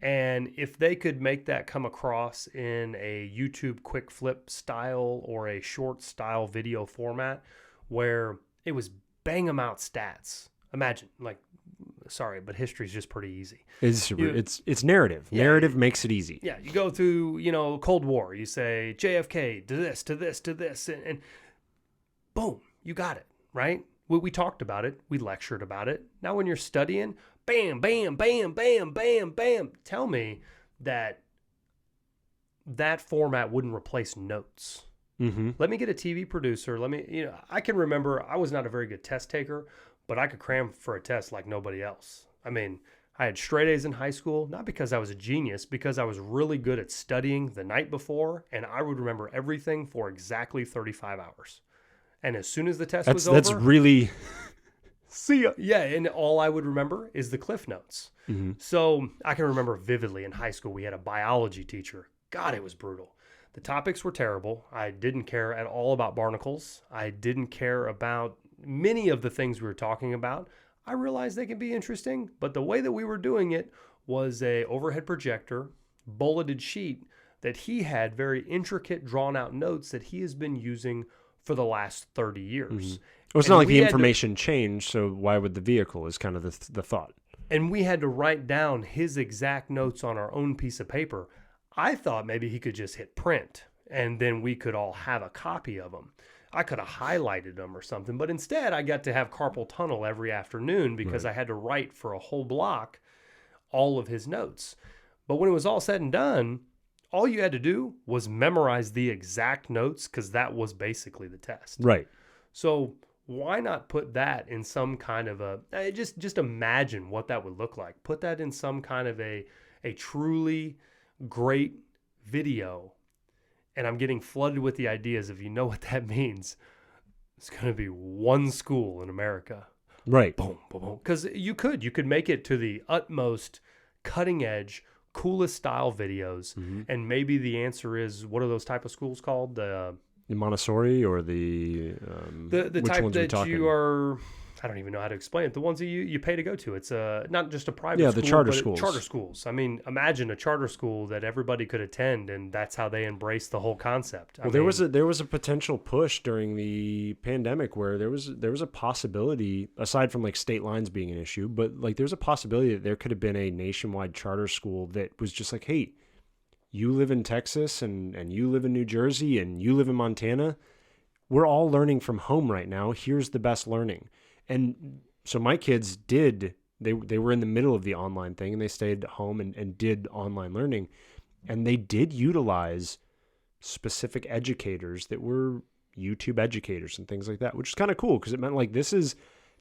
And if they could make that come across in a YouTube quick flip style or a short style video format where it was bang them out stats. Imagine, like, sorry, but history is just pretty easy. It's narrative. Yeah, narrative makes it easy. Yeah, you go through, Cold War. You say JFK to this, to this, to this, and boom, you got it, right? We talked about it. We lectured about it. Now when you're studying, bam, bam, bam, bam, bam, bam. Tell me that format wouldn't replace notes. Mm-hmm. Let me get a TV producer. I can remember I was not a very good test taker, but I could cram for a test like nobody else. I mean, I had straight A's in high school, not because I was a genius, because I was really good at studying the night before, and I would remember everything for exactly 35 hours. And as soon as the test was over... That's really... See ya. Yeah, and all I would remember is the Cliff Notes. Mm-hmm. So I can remember vividly in high school, we had a biology teacher. God, it was brutal. The topics were terrible. I didn't care at all about barnacles. I didn't care about many of the things we were talking about. I realized they can be interesting, but the way that we were doing it was a overhead projector, bulleted sheet that he had very intricate drawn out notes that he has been using for the last 30 years. Mm-hmm. Well, it's not like the information changed, so why would the vehicle is kind of the thought. And we had to write down his exact notes on our own piece of paper. I thought maybe he could just hit print, and then we could all have a copy of them. I could have highlighted them or something, but instead I got to have carpal tunnel every afternoon because I had to write for a whole block all of his notes. But when it was all said and done, all you had to do was memorize the exact notes because that was basically the test. Right. So why not put that in some kind of just imagine what that would look like. Put that in some kind of a truly great video. And I'm getting flooded with the ideas. If you know what that means, it's going to be one school in America. Right. Boom, boom, boom. Because you could make it to the utmost cutting edge, coolest style videos. Mm-hmm. And maybe the answer is, what are those type of schools called? The Montessori or the which type ones that talking? You are, I don't even know how to explain it. The ones that you pay to go to. It's not just a private school. The charter but schools. Charter schools. I mean, imagine a charter school that everybody could attend, and that's how they embrace the whole concept. Well, there was a potential push during the pandemic where there was a possibility, aside from like state lines being an issue, but like there's a possibility that there could have been a nationwide charter school that was just like, hey, you live in Texas and you live in New Jersey and you live in Montana. We're all learning from home right now. Here's the best learning. And so my kids they were in the middle of the online thing and they stayed home and did online learning. And they did utilize specific educators that were YouTube educators and things like that, which is kind of cool because it meant like this is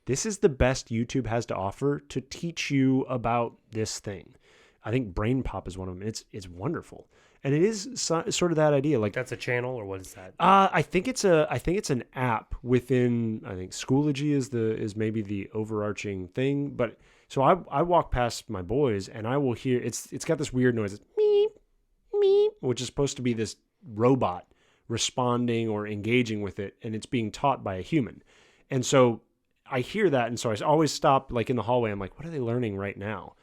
the best YouTube has to offer to teach you about this thing. I think Brain Pop is one of them. It's wonderful. And it is sort of that idea. Like that's a channel, or what is that? I think it's an app within. I think Schoology is maybe the overarching thing. But so I walk past my boys and I will hear it's got this weird noise, it's meep meep, which is supposed to be this robot responding or engaging with it, and it's being taught by a human. And so I hear that, and so I always stop like in the hallway. I'm like, what are they learning right now?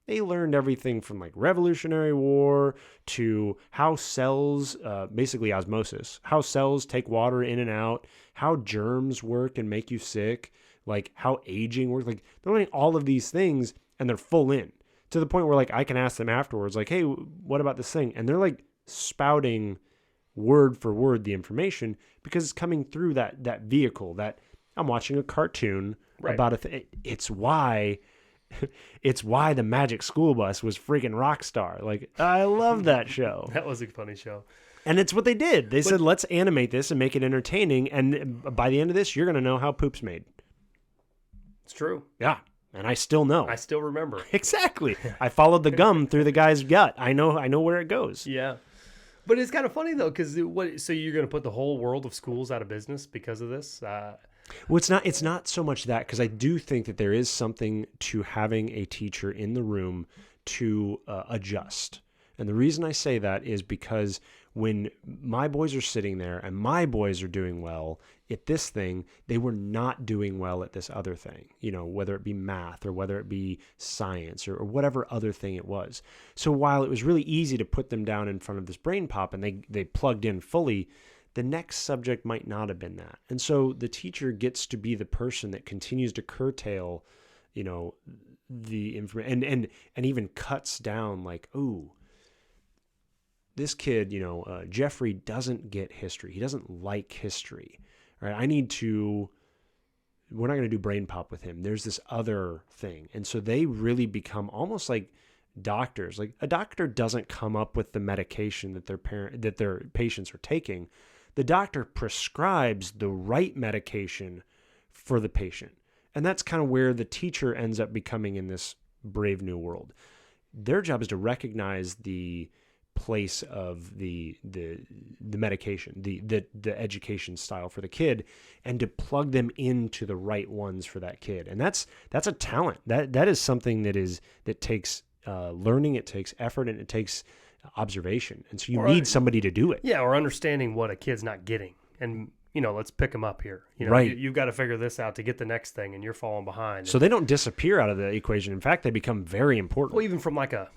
They learned everything from like Revolutionary War to how cells, basically osmosis, how cells take water in and out, how germs work and make you sick, like how aging works. Like they're learning all of these things and they're full in to the point where like I can ask them afterwards, like, hey, what about this thing? And they're like spouting word for word the information because it's coming through that vehicle that I'm watching a cartoon about a thing. It's why the Magic School Bus was freaking Rockstar. Like, I love that show. That was a funny show. And it's what they did. They said, let's animate this and make it entertaining. And by the end of this, you're going to know how poop's made. It's true. Yeah. And I still know. I still remember. Exactly. I followed the gum through the guy's gut. I know where it goes. Yeah. But it's kind of funny, though, because so you're going to put the whole world of schools out of business because of this? Well, it's not so much that, because I do think that there is something to having a teacher in the room to adjust. And the reason I say that is because when my boys are sitting there and my boys are doing well at this thing, they were not doing well at this other thing, whether it be math or whether it be science or whatever other thing it was. So while it was really easy to put them down in front of this Brain Pop and they plugged in fully, the next subject might not have been that. And so the teacher gets to be the person that continues to curtail, the information and even cuts down like, ooh, this kid, Jeffrey doesn't get history. He doesn't like history. All right. We're not going to do Brain Pop with him. There's this other thing. And so they really become almost like doctors. Like a doctor doesn't come up with the medication that their patients are taking. The doctor prescribes the right medication for the patient. And that's kind of where the teacher ends up becoming in this brave new world. Their job is to recognize the place of the medication, the education style for the kid, and to plug them into the right ones for that kid. And that's a talent. That is something that takes learning, it takes effort, and it takes observation. And so you need somebody to do it. Yeah, or understanding what a kid's not getting. And, let's pick them up here. Right. You've got to figure this out to get the next thing, and you're falling behind. So they don't disappear out of the equation. In fact, they become very important. Well, even from like a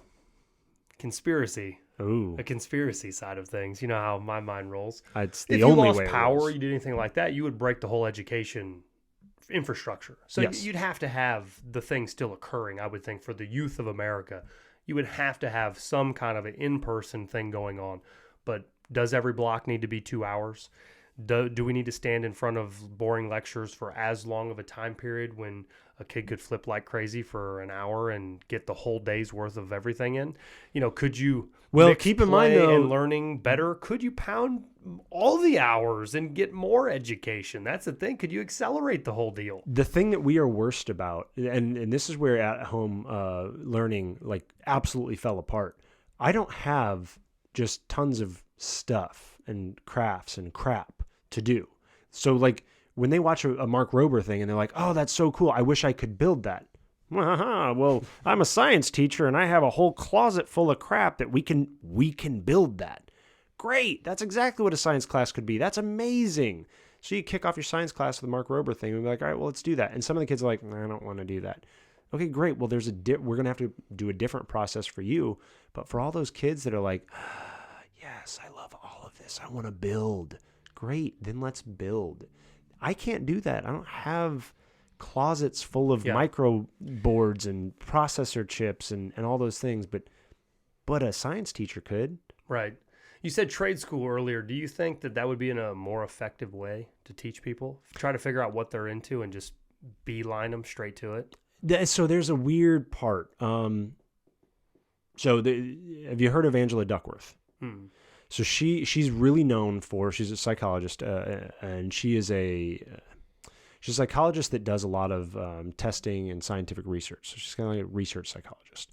conspiracy Ooh. a conspiracy side of things. You know how my mind rolls. It's the if you only lost way it power, rolls. you did anything like that, you would break the whole education infrastructure. So Yes. you'd have to have the thing still occurring, I would think, for the youth of America. You would have to have some kind of an in-person thing going on. But does every block need to be 2 hours? Do we need to stand in front of boring lectures for as long of a time period when a kid could flip like crazy for an hour and get the whole day's worth of everything in? Could you mix keep in mind, play though, and learning better? Could you pound all the hours and get more education? That's the thing. Could you accelerate the whole deal? the thing that we are worst about, and this is where at home learning like absolutely fell apart. I don't have just tons of stuff and crafts and crap to do. So like when they watch a Mark Rober thing and they're like, oh, that's so cool, I wish I could build that. Well, I'm a science teacher and I have a whole closet full of crap that we can build that. Great. That's exactly what a science class could be. That's amazing. So you kick off your science class with the Mark Rober thing and be like, all right, well, let's do that. And some of the kids are like, I don't want to do that. Okay, great. Well, we're going to have to do a different process for you. But for all those kids that are like, yes, I love all of this, I want to build. Great. Then let's build. I can't do that. I don't have closets full of micro boards and processor chips and all those things. But a science teacher could. Right. You said trade school earlier. Do you think that would be in a more effective way to teach people? Try to figure out what they're into and just beeline them straight to it? So there's a weird part. Have you heard of Angela Duckworth? So she's really known for, she's a psychologist, and she's a psychologist that does a lot of testing and scientific research. So she's kind of like a research psychologist.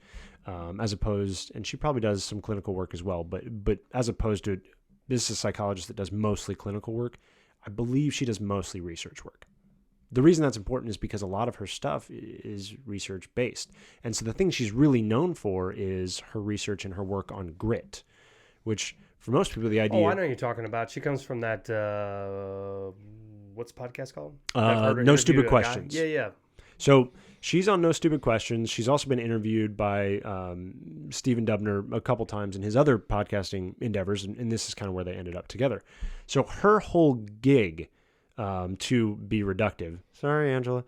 As opposed, and she probably does some clinical work as well, but as opposed to this is a psychologist that does mostly clinical work, I believe she does mostly research work. The reason that's important is because a lot of her stuff is research based. And so the thing she's really known for is her research and her work on grit, which for most people, the idea... Oh, I know what you're talking about. She comes from that, what's the podcast called? No Stupid Questions. Yeah. So she's on No Stupid Questions. She's also been interviewed by Stephen Dubner a couple times in his other podcasting endeavors, and this is kind of where they ended up together. So her whole gig, to be reductive, sorry, Angela,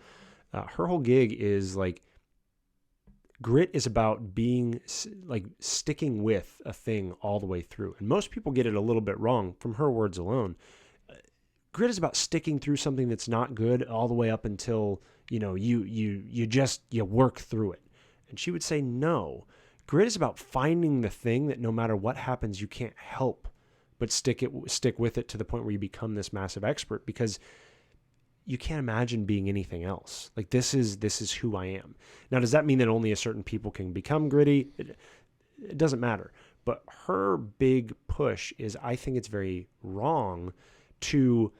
her whole gig is like, grit is about being like sticking with a thing all the way through. And most people get it a little bit wrong from her words alone. Grit is about sticking through something that's not good all the way up until, you work through it. And she would say, no, grit is about finding the thing that no matter what happens, you can't help but stick with it to the point where you become this massive expert, because you can't imagine being anything else. Like this is who I am. Now, does that mean that only a certain people can become gritty? It doesn't matter. But her big push is, I think it's very wrong to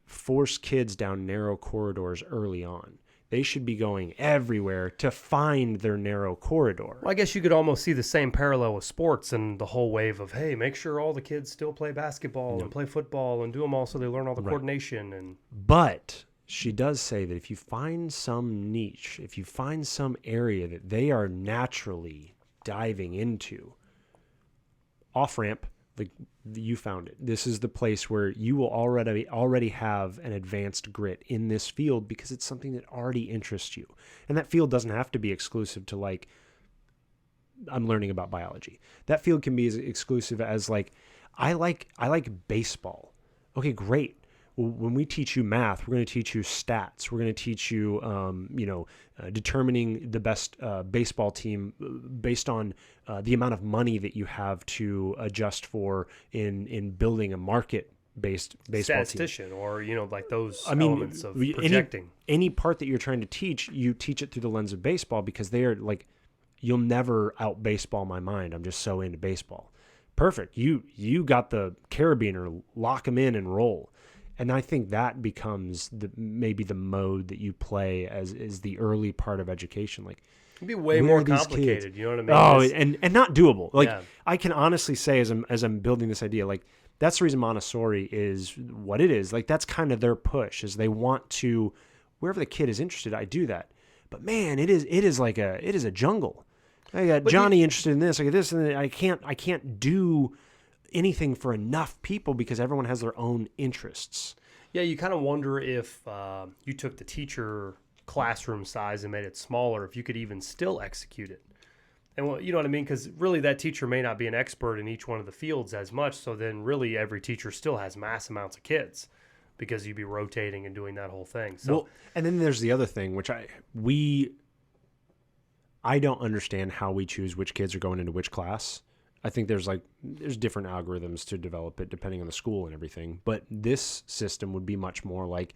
force kids down narrow corridors early on. They should be going everywhere to find their narrow corridor. Well, I guess you could almost see the same parallel with sports and the whole wave of, hey, make sure all the kids still play basketball and play football and do them all so they learn all the coordination. But she does say that if you find some niche, if you find some area that they are naturally diving into, off-ramp, you found it. This is the place where you will already have an advanced grit in this field because it's something that already interests you. And that field doesn't have to be exclusive to like, I'm learning about biology. That field can be as exclusive as like, I like baseball. Okay, great. Well, when we teach you math, we're going to teach you stats. We're going to teach you, determining the best baseball team based on the amount of money that you have to adjust for in building a market-based baseball statistician team. Or, like those elements of projecting. Any part that you're trying to teach, you teach it through the lens of baseball, because they are like, you'll never out-baseball my mind. I'm just so into baseball. Perfect. You got the carabiner, lock them in and roll. And I think that becomes maybe the mode that you play as is the early part of education. Like, it'd be way more complicated. You know what I mean? And not doable. Like, I can honestly say as I'm building this idea, like, that's the reason Montessori is what it is. Like, that's kind of their push, is they want to, wherever the kid is interested, I do that. But man, it is a jungle. I got Johnny interested in this. I got this, and I can't do anything for enough people because everyone has their own interests. Yeah, you kind of wonder if you took the teacher classroom size and made it smaller, if you could even still execute it. And well, you know what I mean? Because really that teacher may not be an expert in each one of the fields as much. So then really every teacher still has mass amounts of kids because you'd be rotating and doing that whole thing. So, Well, and then there's the other thing, which I don't understand how we choose which kids are going into which class. I think there's different algorithms to develop it depending on the school and everything. But this system would be much more like,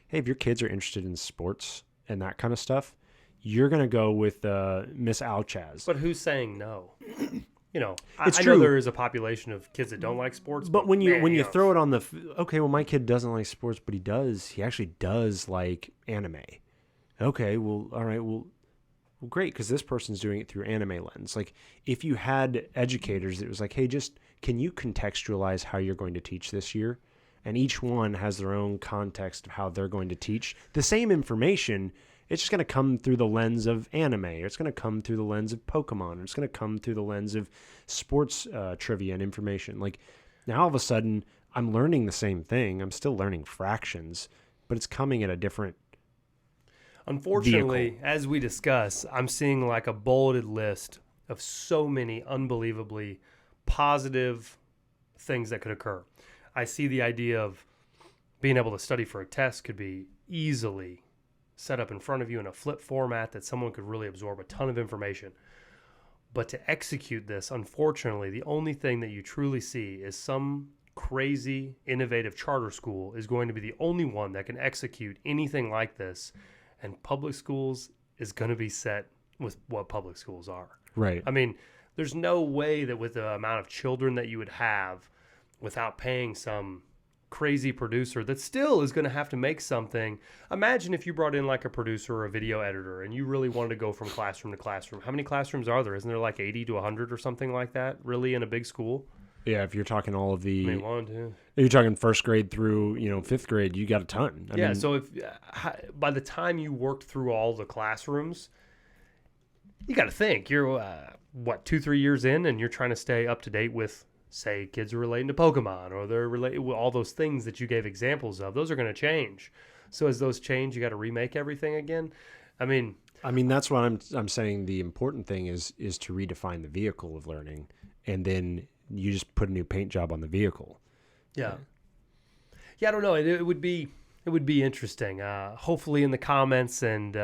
hey, if your kids are interested in sports and that kind of stuff, you're going to go with Miss Alchaz. but who's saying no? You know, It's I know true. there is a population of kids that don't like sports. But when you man, throw it on okay, well, my kid doesn't like sports, but he actually does like anime. Okay, well, all right, well, great, because this person's doing it through anime lens. Like, if you had educators that was like, hey, just can you contextualize how you're going to teach this year? And each one has their own context of how they're going to teach the same information. It's just going to come through the lens of anime, or it's going to come through the lens of Pokemon, or it's going to come through the lens of sports trivia and information. Like, now all of a sudden, I'm learning the same thing. I'm still learning fractions, but it's coming at a different Unfortunately, vehicle. as we discuss, I'm seeing like a bulleted list of so many unbelievably positive things that could occur. I see the idea of being able to study for a test could be easily set up in front of you in a flip format that someone could really absorb a ton of information. But to execute this, unfortunately, the only thing that you truly see is some crazy, innovative charter school is going to be the only one that can execute anything like this. And public schools is going to be set with what public schools are. Right. I mean, there's no way that with the amount of children that you would have without paying some crazy producer that still is going to have to make something. Imagine if you brought in like a producer or a video editor and you really wanted to go from classroom to classroom. How many classrooms are there? Isn't there like 80 to 100 or something like that really in a big school? Yeah, if you're talking all of the, I mean, 1, 2. if you're talking first grade through, fifth grade, you got a ton. I Yeah, mean, so if by the time you worked through all the classrooms, you got to think you're 2-3 years in, and you're trying to stay up to date with, say, kids are relating to Pokemon, or they're related with all those things that you gave examples of. Those are going to change. So as those change, you got to remake everything again. I mean, that's what I'm saying. The important thing is to redefine the vehicle of learning, and then you just put a new paint job on the vehicle. yeah, I don't know. It would be interesting. Hopefully, in the comments and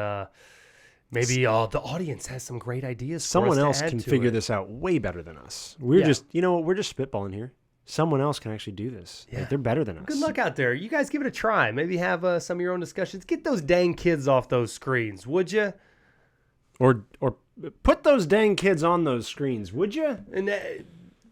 maybe the audience has some great ideas. Someone for us else to add can to figure it. this out way better than us. We're Yeah. just, we're just spitballing here. Someone else can actually do this. Yeah. Like, they're better than us. Good luck out there. You guys give it a try. Maybe have some of your own discussions. Get those dang kids off those screens, would you? Or put those dang kids on those screens, would you? And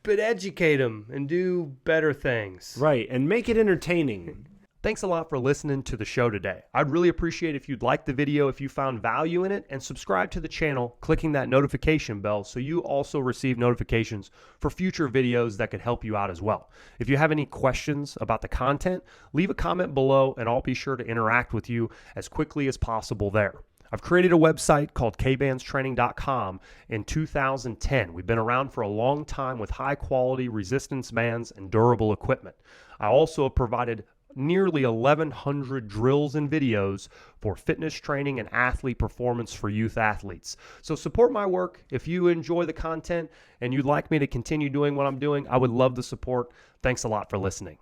but educate them and do better things. Right, and make it entertaining. Thanks a lot for listening to the show today. I'd really appreciate if you'd like the video if you found value in it, and subscribe to the channel, clicking that notification bell so you also receive notifications for future videos that could help you out as well. If you have any questions about the content, leave a comment below and I'll be sure to interact with you as quickly as possible there. I've created a website called kbandstraining.com in 2010. We've been around for a long time with high quality resistance bands and durable equipment. I also have provided nearly 1,100 drills and videos for fitness training and athlete performance for youth athletes. So support my work. If you enjoy the content and you'd like me to continue doing what I'm doing, I would love the support. Thanks a lot for listening.